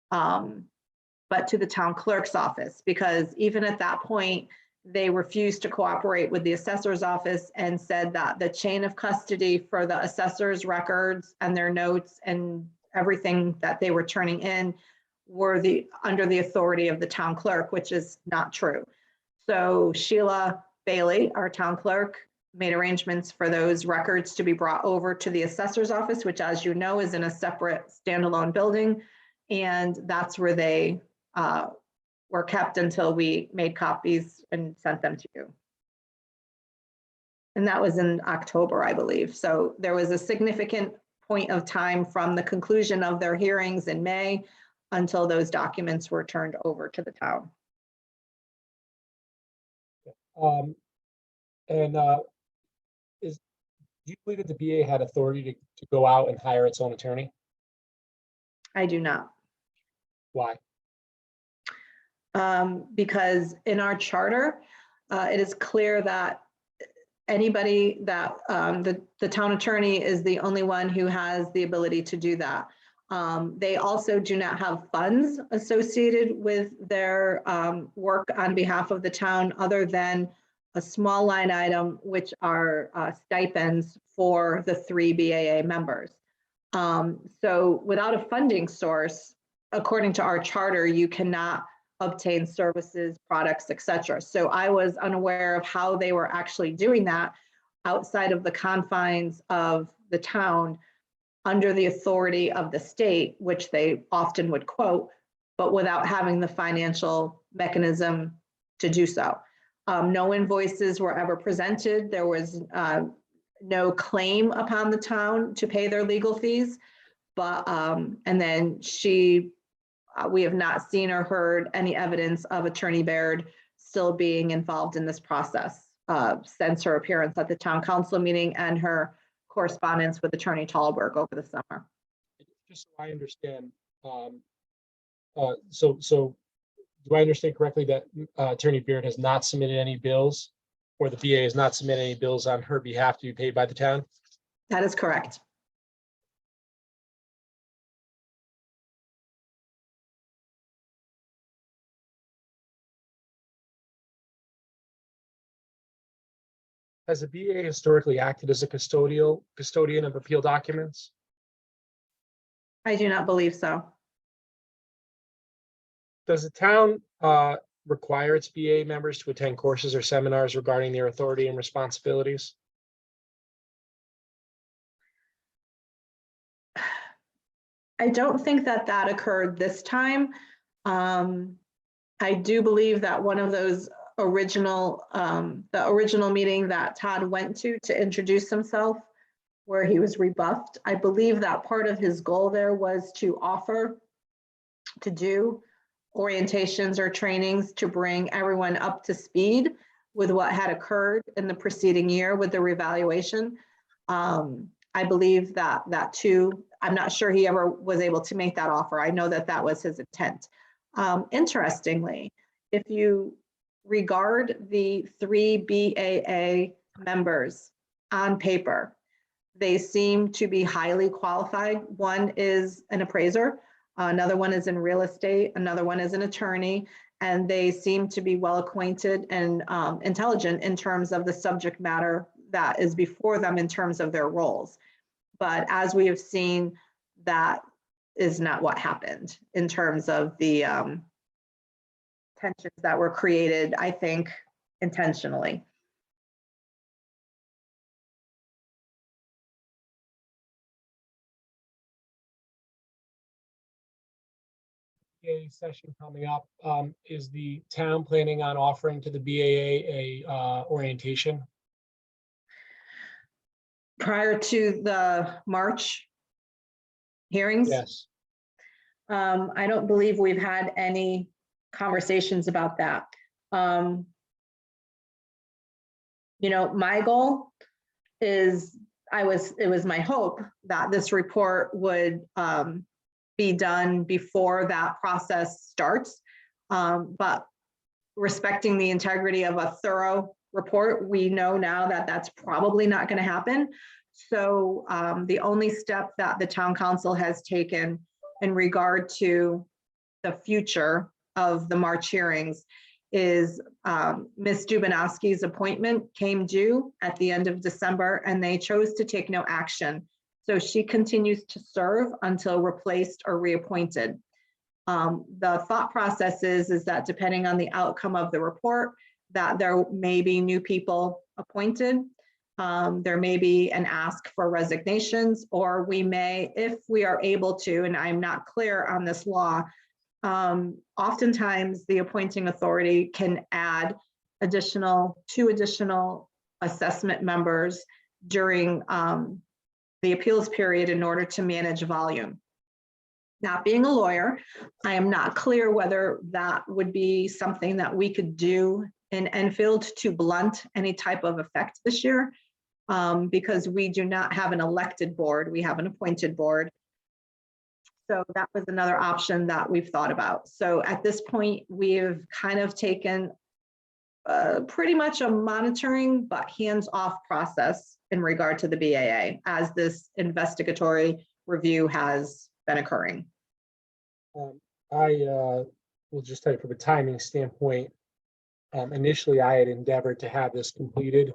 but to the town clerk's office, because even at that point, they refused to cooperate with the assessor's office and said that the chain of custody for the assessor's records and their notes and everything that they were turning in were under the authority of the town clerk, which is not true. So Sheila Bailey, our town clerk, made arrangements for those records to be brought over to the assessor's office, which, as you know, is in a separate standalone building. And that's where they were kept until we made copies and sent them to you. And that was in October, I believe. So there was a significant point of time from the conclusion of their hearings in May until those documents were turned over to the town. Do you believe that the BA had authority to go out and hire its own attorney? I do not. Why? Because in our charter, it is clear that anybody that the town attorney is the only one who has the ability to do that. They also do not have funds associated with their work on behalf of the town, other than a small line item, which are stipends for the 3 BAA members. So without a funding source, according to our charter, you cannot obtain services, products, etc. So I was unaware of how they were actually doing that outside of the confines of the town, under the authority of the state, which they often would quote, but without having the financial mechanism to do so. No invoices were ever presented. There was no claim upon the town to pay their legal fees. But and then we have not seen or heard any evidence of Attorney Baird still being involved in this process since her appearance at the town council meeting and her correspondence with Attorney Tallberg over the summer. Just so I understand, so do I understand correctly that Attorney Baird has not submitted any bills, or the BA has not submitted any bills on her behalf to be paid by the town? That is correct. Has the BA historically acted as a custodian of appeal documents? I do not believe so. Does the town require its BA members to attend courses or seminars regarding their authority and responsibilities? I don't think that occurred this time. I do believe that one of those original, the original meeting that Todd went to introduce himself, where he was rebuffed, I believe that part of his goal there was to offer to do orientations or trainings to bring everyone up to speed with what had occurred in the preceding year with the revaluation. I believe that too. I'm not sure he ever was able to make that offer. I know that was his intent. Interestingly, if you regard the 3 BAA members on paper, they seem to be highly qualified. One is an appraiser, another one is in real estate, another one is an attorney, and they seem to be well acquainted and intelligent in terms of the subject matter that is before them in terms of their roles. But as we have seen, that is not what happened in terms of the tensions that were created, I think, intentionally. BAA session coming up. Is the town planning on offering to the BAA a orientation? Prior to the March hearings? Yes. I don't believe we've had any conversations about that. You know, my goal is, it was my hope that this report would be done before that process starts. But respecting the integrity of a thorough report, we know now that that's probably not going to happen. So the only step that the town council has taken in regard to the future of the March hearings is Ms. Dubanowski's appointment came due at the end of December, and they chose to take no action. So she continues to serve until replaced or reappointed. The thought process is that depending on the outcome of the report, that there may be new people appointed. There may be an ask for resignations, or we may, if we are able to, and I'm not clear on this law, oftentimes the appointing authority can add two additional assessment members during the appeals period in order to manage volume. Not being a lawyer, I am not clear whether that would be something that we could do in Enfield to blunt any type of effect this year, because we do not have an elected board, we have an appointed board. So that was another option that we've thought about. So at this point, we've kind of taken pretty much a monitoring but hands-off process in regard to the BAA as this investigatory review has been occurring. I will just tell you from a timing standpoint, initially I had endeavored to have this completed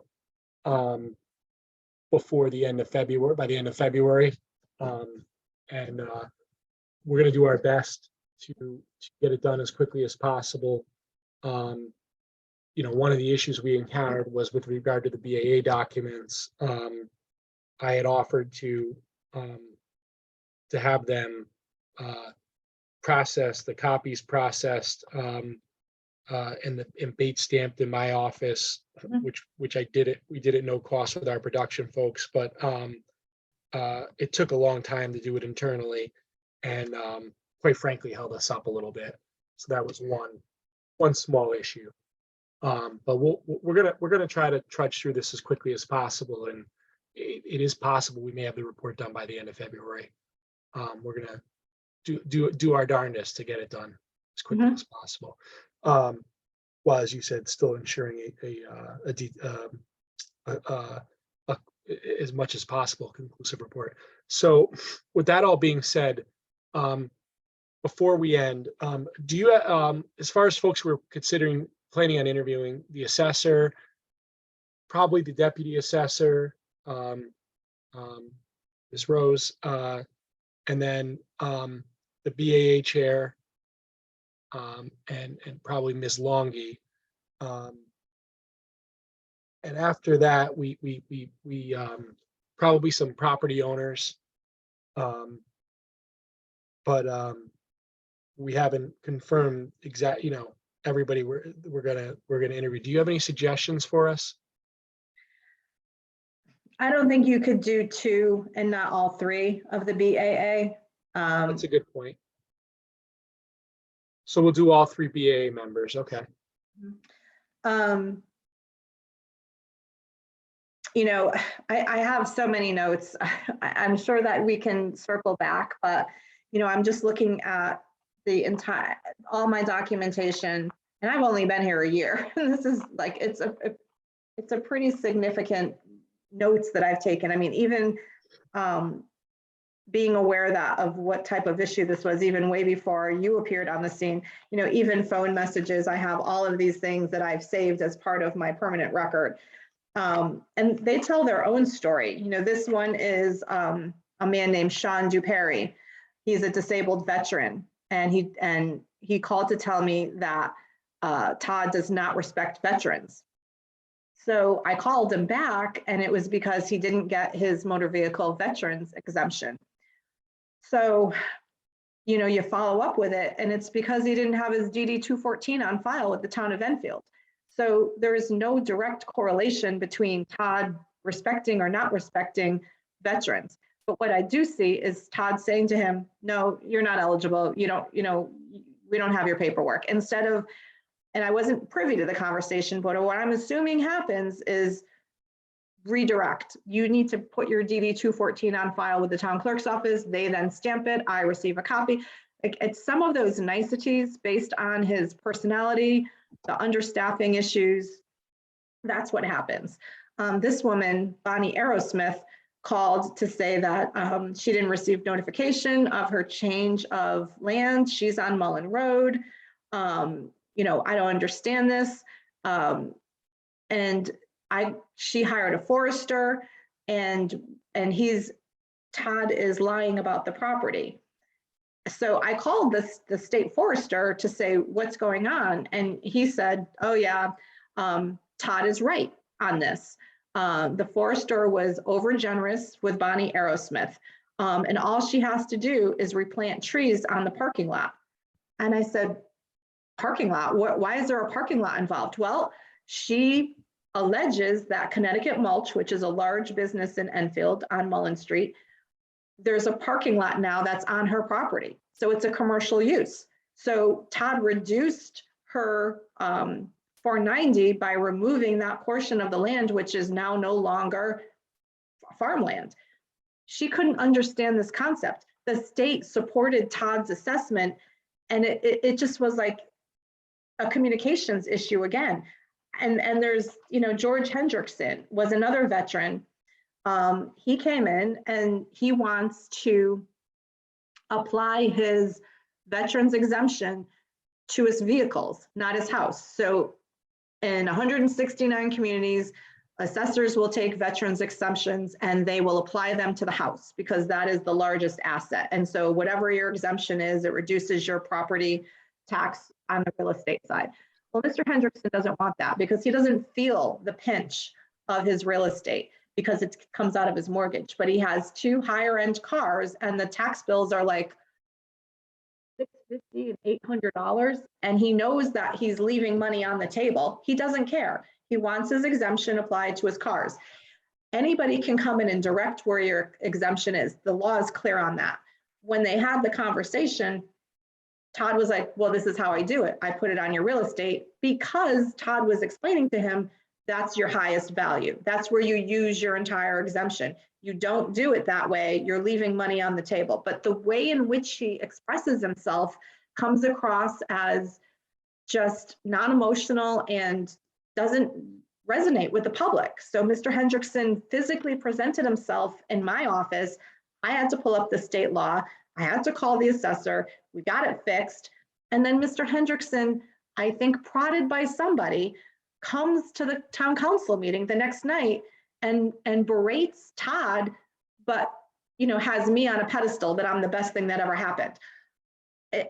before the end of February, by the end of February. And we're going to do our best to get it done as quickly as possible. You know, one of the issues we encountered was with regard to the BAA documents. I had offered to have them processed, the copies processed, and bait stamped in my office, which I did it. We did it no cost with our production folks, but it took a long time to do it internally, and quite frankly held us up a little bit. So that was one small issue. But we're gonna try to trudge through this as quickly as possible, and it is possible we may have the report done by the end of February. We're gonna do our darndest to get it done as quickly as possible. Well, as you said, still ensuring as much as possible conclusive report. So with that all being said, before we end, do you, as far as folks who are planning on interviewing, the assessor, probably the deputy assessor, Ms. Rose, and then the BAA chair, and probably Ms. Longy, and after that we probably some property owners, but we haven't confirmed exact, you know, everybody we're gonna interview. Do you have any suggestions for us? I don't think you could do two and not all three of the BAA. That's a good point. So we'll do all three BAA members. Okay. You know, I have so many notes. I'm sure that we can circle back, but you know, I'm just looking at all my documentation, and I've only been here a year. This is like, it's a pretty significant notes that I've taken. I mean, even being aware of what type of issue this was, even way before you appeared on the scene, you know, even phone messages, I have all of these things that I've saved as part of my permanent record. And they tell their own story. You know, this one is a man named Sean Duperry. He's a disabled veteran, and he called to tell me that Todd does not respect veterans. So I called him back, and it was because he didn't get his motor vehicle veterans exemption. So, you follow up with it, and it's because he didn't have his DD 214 on file with the town of Enfield. So there is no direct correlation between Todd respecting or not respecting veterans. But what I do see is Todd saying to him, no, you're not eligible. We don't have your paperwork. Instead of, and I wasn't privy to the conversation, but what I'm assuming happens is redirect. You need to put your DD 214 on file with the town clerk's office. They then stamp it. I receive a copy. Like, it's some of those niceties based on his personality, the understaffing issues. That's what happens. This woman, Bonnie Aerosmith, called to say that she didn't receive notification of her change of land. She's on Mullen Road. I don't understand this. And she hired a forester, and Todd is lying about the property. So I called the state forester to say what's going on, and he said, oh yeah, Todd is right on this. The forester was overgenerous with Bonnie Aerosmith, and all she has to do is replant trees on the parking lot. And I said, parking lot? Why is there a parking lot involved? Well, she alleges that Connecticut Mulch, which is a large business in Enfield on Mullen Street, there's a parking lot now that's on her property. So it's a commercial use. So Todd reduced her 490 by removing that portion of the land, which is now no longer farmland. She couldn't understand this concept. The state supported Todd's assessment, and it just was like a communications issue again. And there's, George Hendrickson was another veteran. He came in and he wants to apply his veterans exemption to his vehicles, not his house. So in 169 communities, assessors will take veterans exemptions and they will apply them to the house because that is the largest asset. And so whatever your exemption is, it reduces your property tax on the real estate side. Well, Mr. Hendrickson doesn't want that because he doesn't feel the pinch of his real estate because it comes out of his mortgage, but he has 2 higher end cars and the tax bills are like $650 and $800. And he knows that he's leaving money on the table. He doesn't care. He wants his exemption applied to his cars. Anybody can come in and direct where your exemption is. The law is clear on that. When they had the conversation, Todd was like, well, this is how I do it. I put it on your real estate because Todd was explaining to him, that's your highest value. That's where you use your entire exemption. You don't do it that way. You're leaving money on the table. But the way in which he expresses himself comes across as just non-emotional and doesn't resonate with the public. So Mr. Hendrickson physically presented himself in my office. I had to pull up the state law. I had to call the assessor. We got it fixed. And then Mr. Hendrickson, I think prodded by somebody, comes to the town council meeting the next night and berates Todd, but has me on a pedestal that I'm the best thing that ever happened.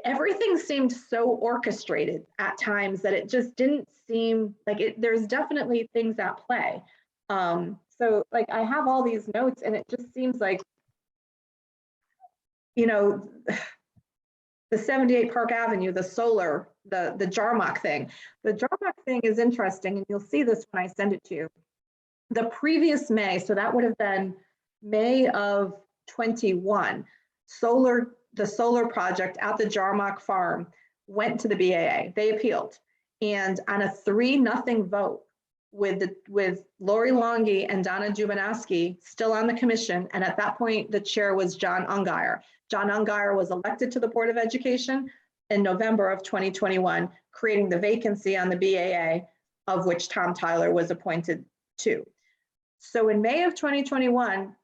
Everything seemed so orchestrated at times that it just didn't seem like it. There's definitely things at play. So like I have all these notes and it just seems like, the 78 Park Avenue, the solar, the Jarmock thing. The Jarmock thing is interesting, and you'll see this when I send it to you. The previous May, so that would have been May of 21, the solar project at the Jarmock farm went to the BAA. They appealed, and on a 3-0 vote with Lori Longy and Donna Dubinowski still on the commission, and at that point the chair was John Ungary. John Ungary was elected to the Board of Education in November of 2021, creating the vacancy on the BAA, of which Tom Tyler was appointed to. So in May of 2021,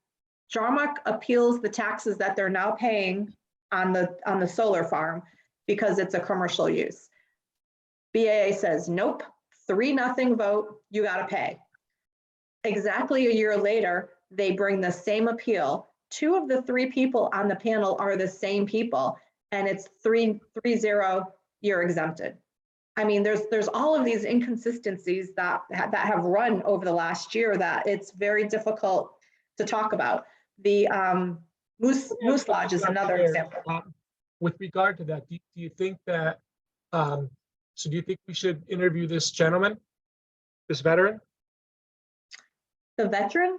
Jarmock appeals the taxes that they're now paying on the solar farm because it's a commercial use. BAA says, nope, 3-0 vote, you gotta pay. Exactly a year later, they bring the same appeal. 2 of the 3 people on the panel are the same people, and it's 3-0, you're exempted. I mean, there's all of these inconsistencies that have run over the last year that it's very difficult to talk about. The Moose Lodge is another example. with regard to that, do you think that, so do you think we should interview this gentleman, this veteran? The veteran?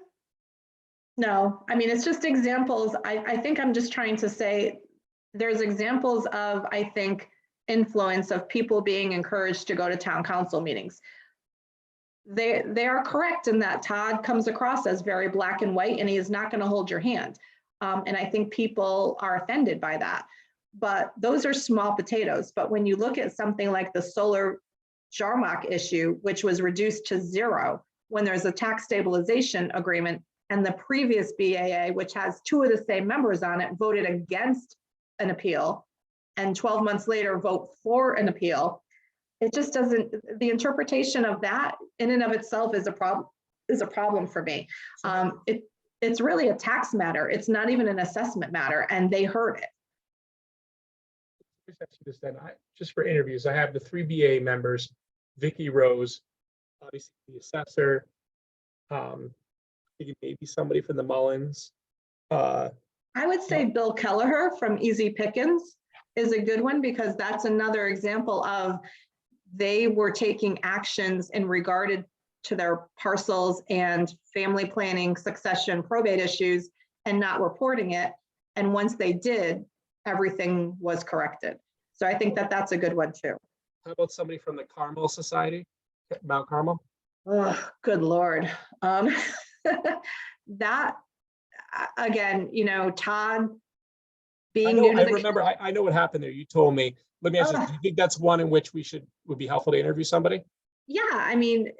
No, I mean, it's just examples. I think I'm just trying to say there's examples of, I think, influence of people being encouraged to go to town council meetings. They are correct in that Todd comes across as very black and white, and he is not going to hold your hand. And I think people are offended by that. But those are small potatoes. But when you look at something like the solar Jarmark issue, which was reduced to 0 when there's a tax stabilization agreement, and the previous BAA, which has 2 of the same members on it, voted against an appeal, and 12 months later vote for an appeal, it just doesn't, the interpretation of that in and of itself is a problem for me. It's really a tax matter. It's not even an assessment matter, and they heard it. This then, just for interviews, I have the 3 BAA members, Vicky Rose, obviously the assessor, maybe somebody from the Mullins. I would say Bill Kelleher from Easy Pickens is a good one, because that's another example of they were taking actions in regard to their parcels and family planning, succession, probate issues, and not reporting it. And once they did, everything was corrected. So I think that that's a good one too. How about somebody from the Carmel Society, Mount Carmel? Oh, good Lord. That, again, you know, Todd being new to the— remember, I know what happened there. You told me. Let me ask you, do you think that's one in which would be helpful to interview somebody? Yeah, I mean,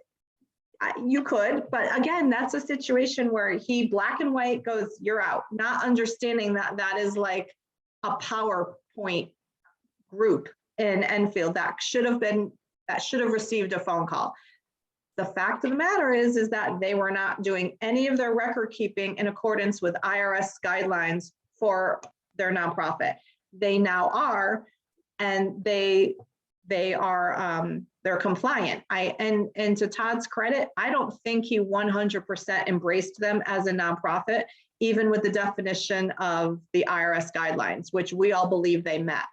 you could, but again, that's a situation where he black and white goes, you're out, not understanding that that is like a PowerPoint group in Enfield that should have received a phone call. The fact of the matter is that they were not doing any of their record keeping in accordance with IRS guidelines for their nonprofit. They now are, and they're compliant. And to Todd's credit, I don't think he 100% embraced them as a nonprofit, even with the definition of the IRS guidelines, which we all believe they met.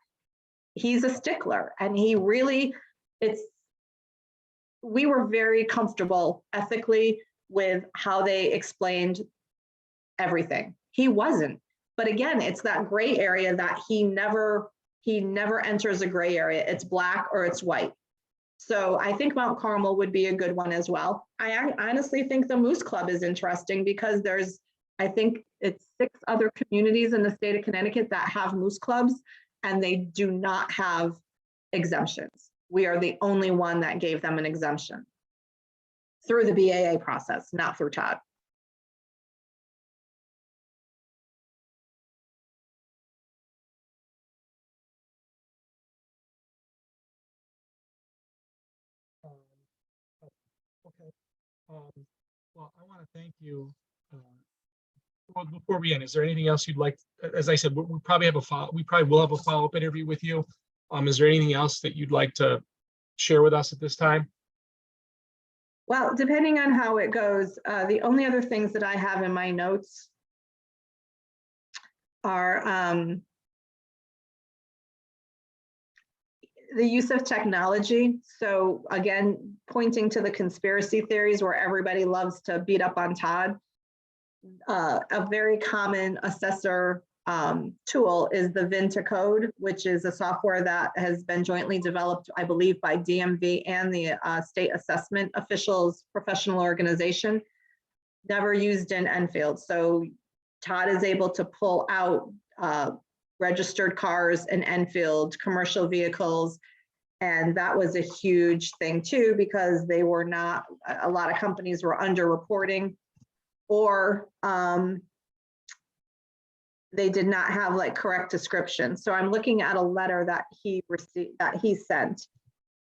He's a stickler, and he really, we were very comfortable ethically with how they explained everything. He wasn't. But again, it's that gray area that he never enters a gray area. It's black or it's white. So I think Mount Carmel would be a good one as well. I honestly think the Moose Club is interesting, because I think it's 6 other communities in the state of Connecticut that have moose clubs, and they do not have exemptions. We are the only one that gave them an exemption through the BAA process, not through Todd. Okay. Well, I want to thank you. Well, before we end, is there anything else you'd like? As I said, we probably will have a follow-up interview with you. Is there anything else that you'd like to share with us at this time? Well, depending on how it goes, the only other things that I have in my notes are the use of technology. So again, pointing to the conspiracy theories where everybody loves to beat up on Todd. A very common assessor tool is the VIN to Code, which is a software that has been jointly developed, I believe, by DMV and the state assessment officials professional organization, never used in Enfield. So Todd is able to pull out registered cars in Enfield, commercial vehicles, and that was a huge thing too, because they were not, a lot of companies were underreporting, or they did not have like correct descriptions. So I'm looking at a letter that he received, that he sent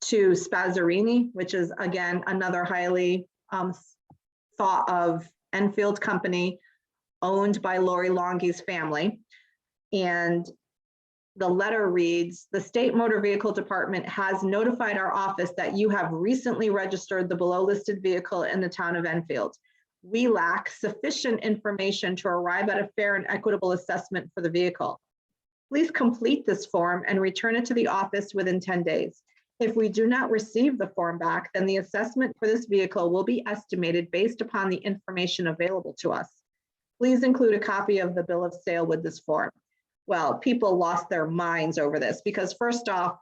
to Spazzarini, which is again another highly thought of Enfield company owned by Lori Longhi's family. And the letter reads, the State Motor Vehicle Department has notified our office that you have recently registered the below listed vehicle in the town of Enfield. We lack sufficient information to arrive at a fair and equitable assessment for the vehicle. Please complete this form and return it to the office within 10 days. If we do not receive the form back, then the assessment for this vehicle will be estimated based upon the information available to us. Please include a copy of the bill of sale with this form. Well, people lost their minds over this because first off,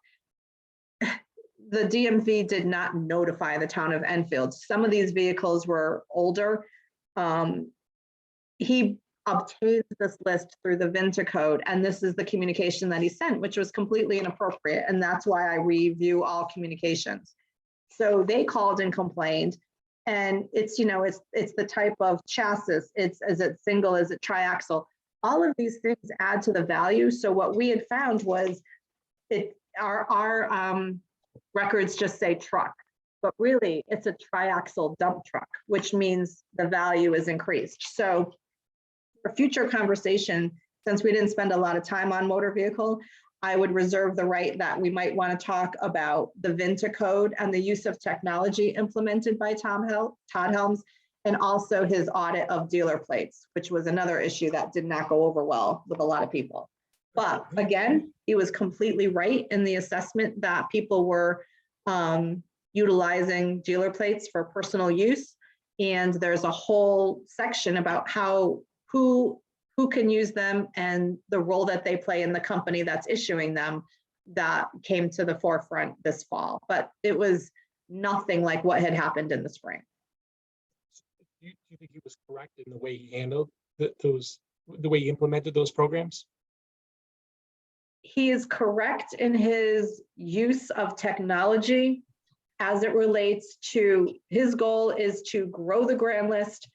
the DMV did not notify the town of Enfield. Some of these vehicles were older. He obtained this list through the VINTA code, and this is the communication that he sent, which was completely inappropriate. And that's why I review all communications. So they called and complained. And it's, it's the type of chassis, is it single, is it triaxle? All of these things add to the value. So what we had found was our records just say truck, but really it's a triaxle dump truck, which means the value is increased. So for future conversation, since we didn't spend a lot of time on motor vehicle, I would reserve the right that we might want to talk about the VINTA code and the use of technology implemented by Todd Helms, and also his audit of dealer plates, which was another issue that did not go over well with a lot of people. But again, he was completely right in the assessment that people were utilizing dealer plates for personal use. And there's a whole section about who can use them and the role that they play in the company that's issuing them that came to the forefront this fall. But it was nothing like what had happened in the spring. Do you think he was correct in the way he handled the way he implemented those programs? He is correct in his use of technology as it relates to his goal is to grow the grand list.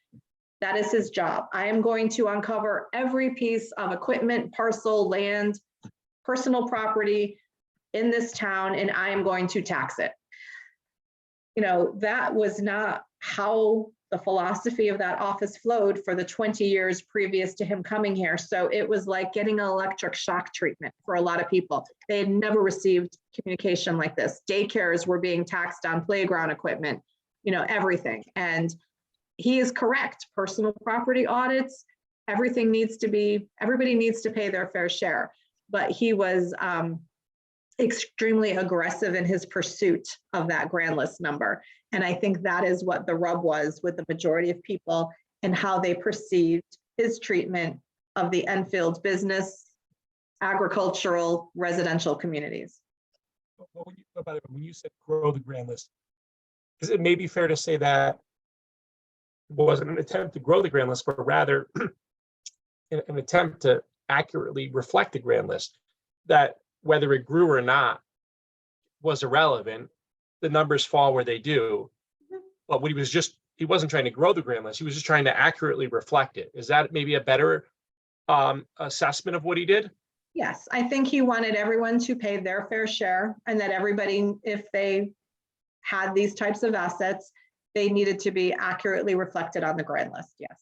That is his job. I am going to uncover every piece of equipment, parcel, land, personal property in this town, and I am going to tax it. That was not how the philosophy of that office flowed for the 20 years previous to him coming here. So it was like getting an electric shock treatment for a lot of people. They had never received communication like this. Daycares were being taxed on playground equipment, everything. And he is correct. Personal property audits, everybody needs to pay their fair share. But he was extremely aggressive in his pursuit of that grand list number. And I think that is what the rub was with the majority of people and how they perceived his treatment of the Enfield business, agricultural, residential communities. When you said grow the grand list, is it maybe fair to say that it wasn't an attempt to grow the grand list, but rather an attempt to accurately reflect the grand list, that whether it grew or not was irrelevant, the numbers fall where they do. But he wasn't trying to grow the grand list, he was just trying to accurately reflect it. Is that maybe a better assessment of what he did? Yes, I think he wanted everyone to pay their fair share, and that everybody, if they had these types of assets, they needed to be accurately reflected on the grand list. Yes.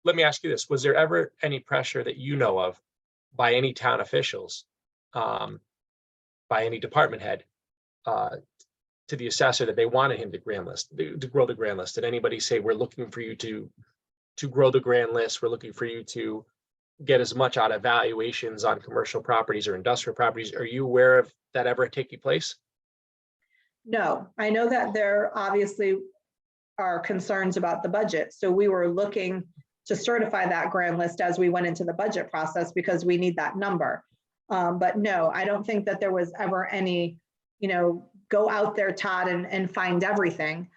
Let me ask you this. Was there ever any pressure that you know of by any town officials, by any department head, to the assessor that they wanted him to grow the grand list? Did anybody say, we're looking for you to grow the grand list, we're looking for you to get as much out of valuations on commercial properties or industrial properties? Are you aware of that ever taking place? No, I know that there obviously are concerns about the budget. So we were looking to certify that grand list as we went into the budget process because we need that number. But no, I don't think that there was ever any, go out there, Todd, and find everything.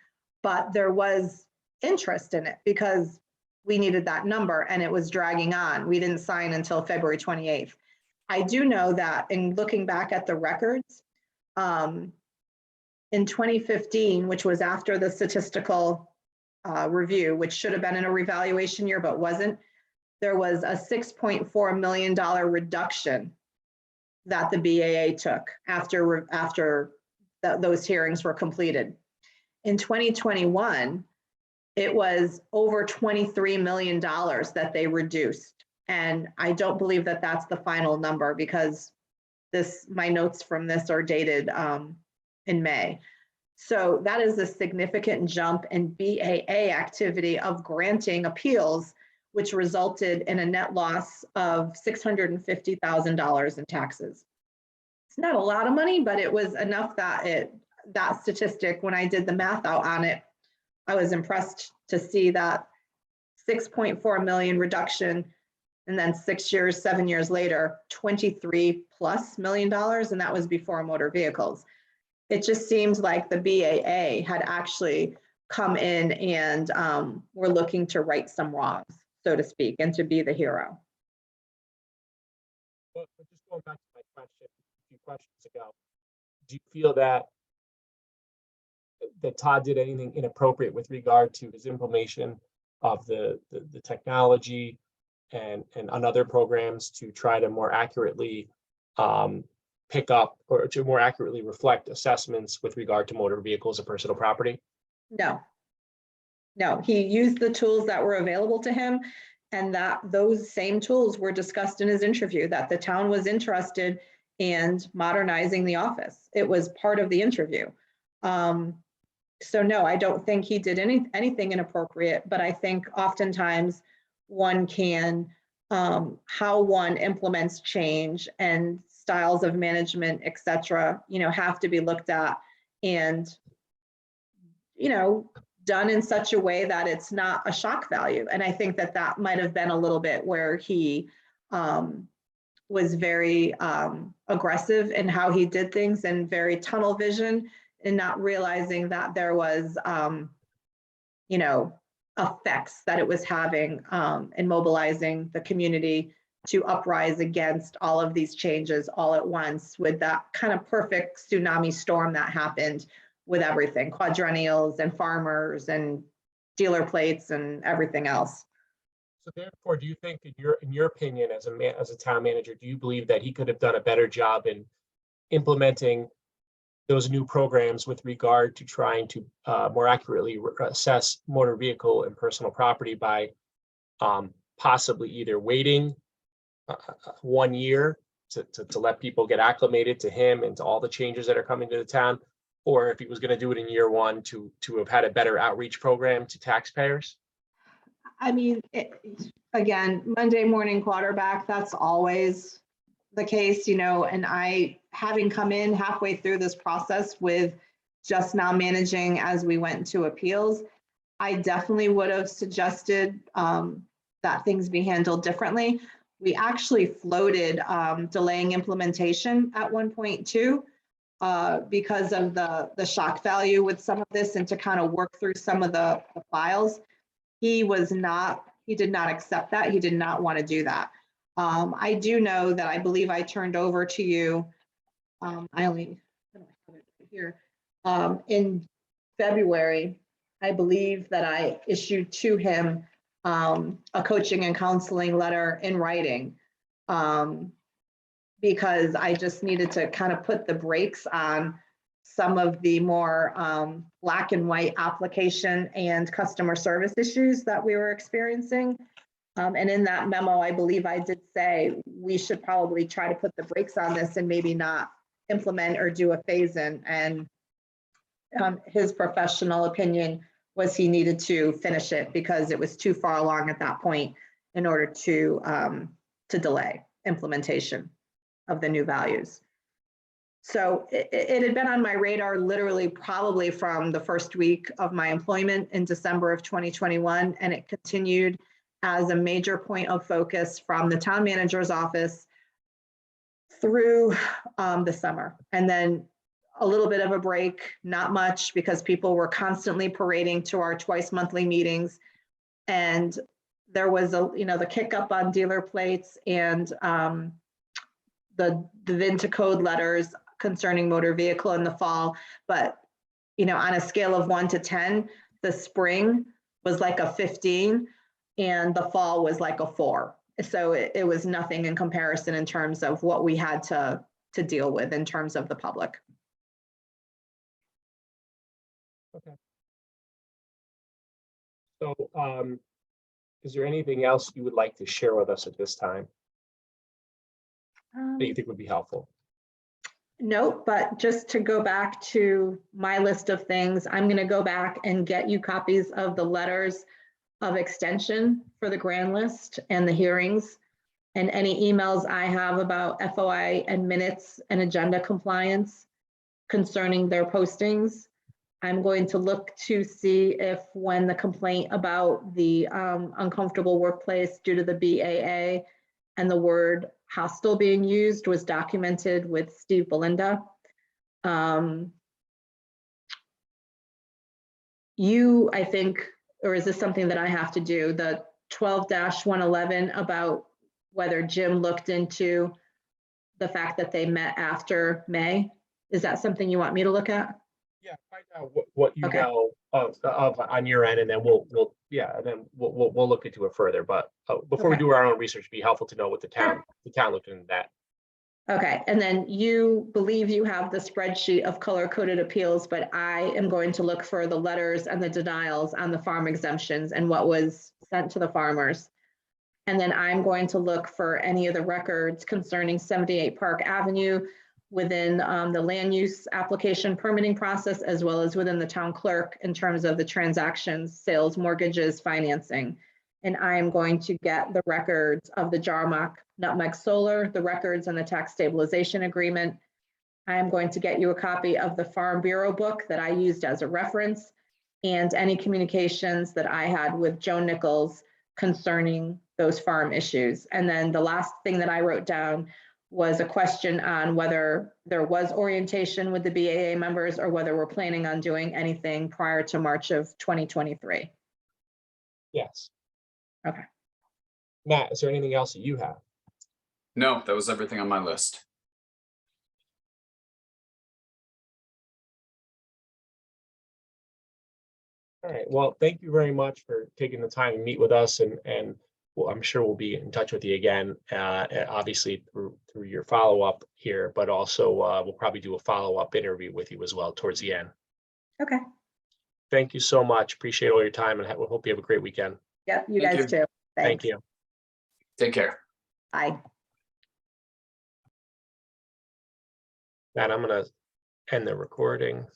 But there was interest in it because we needed that number and it was dragging on. We didn't sign until February 28th. I do know that in looking back at the records, in 2015, which was after the statistical review, which should have been in a revaluation year but wasn't, there was a $6.4 million reduction that the BAA took after those hearings were completed. In 2021, it was over $23 million that they reduced. And I don't believe that that's the final number because my notes from this are dated in May. So that is a significant jump in BAA activity of granting appeals which resulted in a net loss of $650,000 in taxes. It's not a lot of money, but it was enough that that statistic, when I did the math out on it, I was impressed to see that 6.4 million reduction, and then 7 years later, $23+ million, and that was before motor vehicles. It just seemed like the BAA had actually come in and were looking to right some wrongs, so to speak, and to be the hero. Well, just going back to my question a few questions ago, do you feel that Todd did anything inappropriate with regard to his implementation of the technology and on other programs to try to more accurately pick up or to more accurately reflect assessments with regard to motor vehicles and personal property? No, he used the tools that were available to him, and that those same tools were discussed in his interview, that the town was interested in modernizing the office. It was part of the interview. So no, I don't think he did anything inappropriate, but I think oftentimes one can, how one implements change and styles of management, et cetera, have to be looked at and, done in such a way that it's not a shock value. And I think that that might have been a little bit where he was very aggressive in how he did things and very tunnel vision, and not realizing that there was, effects that it was having in mobilizing the community to uprise against all of these changes all at once, with that kind of perfect tsunami storm that happened with everything, quadrennials and farmers and dealer plates and everything else. So therefore, do you think, in your opinion, as a town manager, do you believe that he could have done a better job in implementing those new programs with regard to trying to more accurately assess motor vehicle and personal property by possibly either waiting 1 year to let people get acclimated to him and to all the changes that are coming to the town, or if he was going to do it in year one to have had a better outreach program to taxpayers? I mean, again, Monday morning quarterback, that's always the case, and I, having come in halfway through this process with just now managing as we went into appeals, I definitely would have suggested that things be handled differently. We actually floated delaying implementation at 1.2 because of the shock value with some of this, and to kind of work through some of the files. He did not accept that. He did not want to do that. I do know that I believe I turned over to you, I don't have it right here, in February, I believe that I issued to him a coaching and counseling letter in writing, because I just needed to kind of put the brakes on some of the more black and white application and customer service issues that we were experiencing. And in that memo, I believe I did say we should probably try to put the brakes on this and maybe not implement or do a phase-in. And his professional opinion was he needed to finish it because it was too far along at that point in order to delay implementation of the new values. So it had been on my radar literally probably from the first week of my employment in December of 2021, and it continued as a major point of focus from the town manager's office through the summer. And then a little bit of a break, not much, because people were constantly parading to our twice monthly meetings. And there was the kick up on dealer plates and the VIN to code letters concerning motor vehicle in the fall. But, on a scale of 1 to 10, the spring was like a 15 and the fall was like a 4. So it was nothing in comparison in terms of what we had to deal with in terms of the public. Okay. So is there anything else you would like to share with us at this time that you think would be helpful? No, but just to go back to my list of things, I'm going to go back and get you copies of the letters of extension for the grand list and the hearings. And any emails I have about FOI and minutes and agenda compliance concerning their postings. I'm going to look to see if when the complaint about the uncomfortable workplace due to the BAA and the word hostile being used was documented with Steve Belinda. You, I think, or is this something that I have to do, the 12-111 about whether Jim looked into the fact that they met after May? Is that something you want me to look at? Yeah, find out what you Okay. know of on your end, and then we'll look into it further. But before we Okay. do our own research, it'd be helpful to know what the town looked into that. Okay, and then you believe you have the spreadsheet of color-coded appeals, but I am going to look for the letters and the denials on the farm exemptions and what was sent to the farmers. And then I'm going to look for any of the records concerning 78 Park Avenue within the land use application permitting process, as well as within the town clerk in terms of the transactions, sales, mortgages, financing. And I am going to get the records of the Jarmock Nutmeg Solar, the records and the tax stabilization agreement. I am going to get you a copy of the Farm Bureau book that I used as a reference and any communications that I had with Joe Nichols concerning those farm issues. And then the last thing that I wrote down was a question on whether there was orientation with the BAA members or whether we're planning on doing anything prior to March of 2023. Yes. Okay. Matt, is there anything else that you have? No, that was everything on my list. All right. Well, thank you very much for taking the time to meet with us, and well, I'm sure we'll be in touch with you again, obviously through your follow-up here, but also we'll probably do a follow-up interview with you as well towards the end. Okay. Thank you so much. Appreciate all your time, and we hope you have a great weekend. Yep, you Thank guys you. too. Thank Thanks. you. Take care. Bye. Matt, I'm going to end the recording.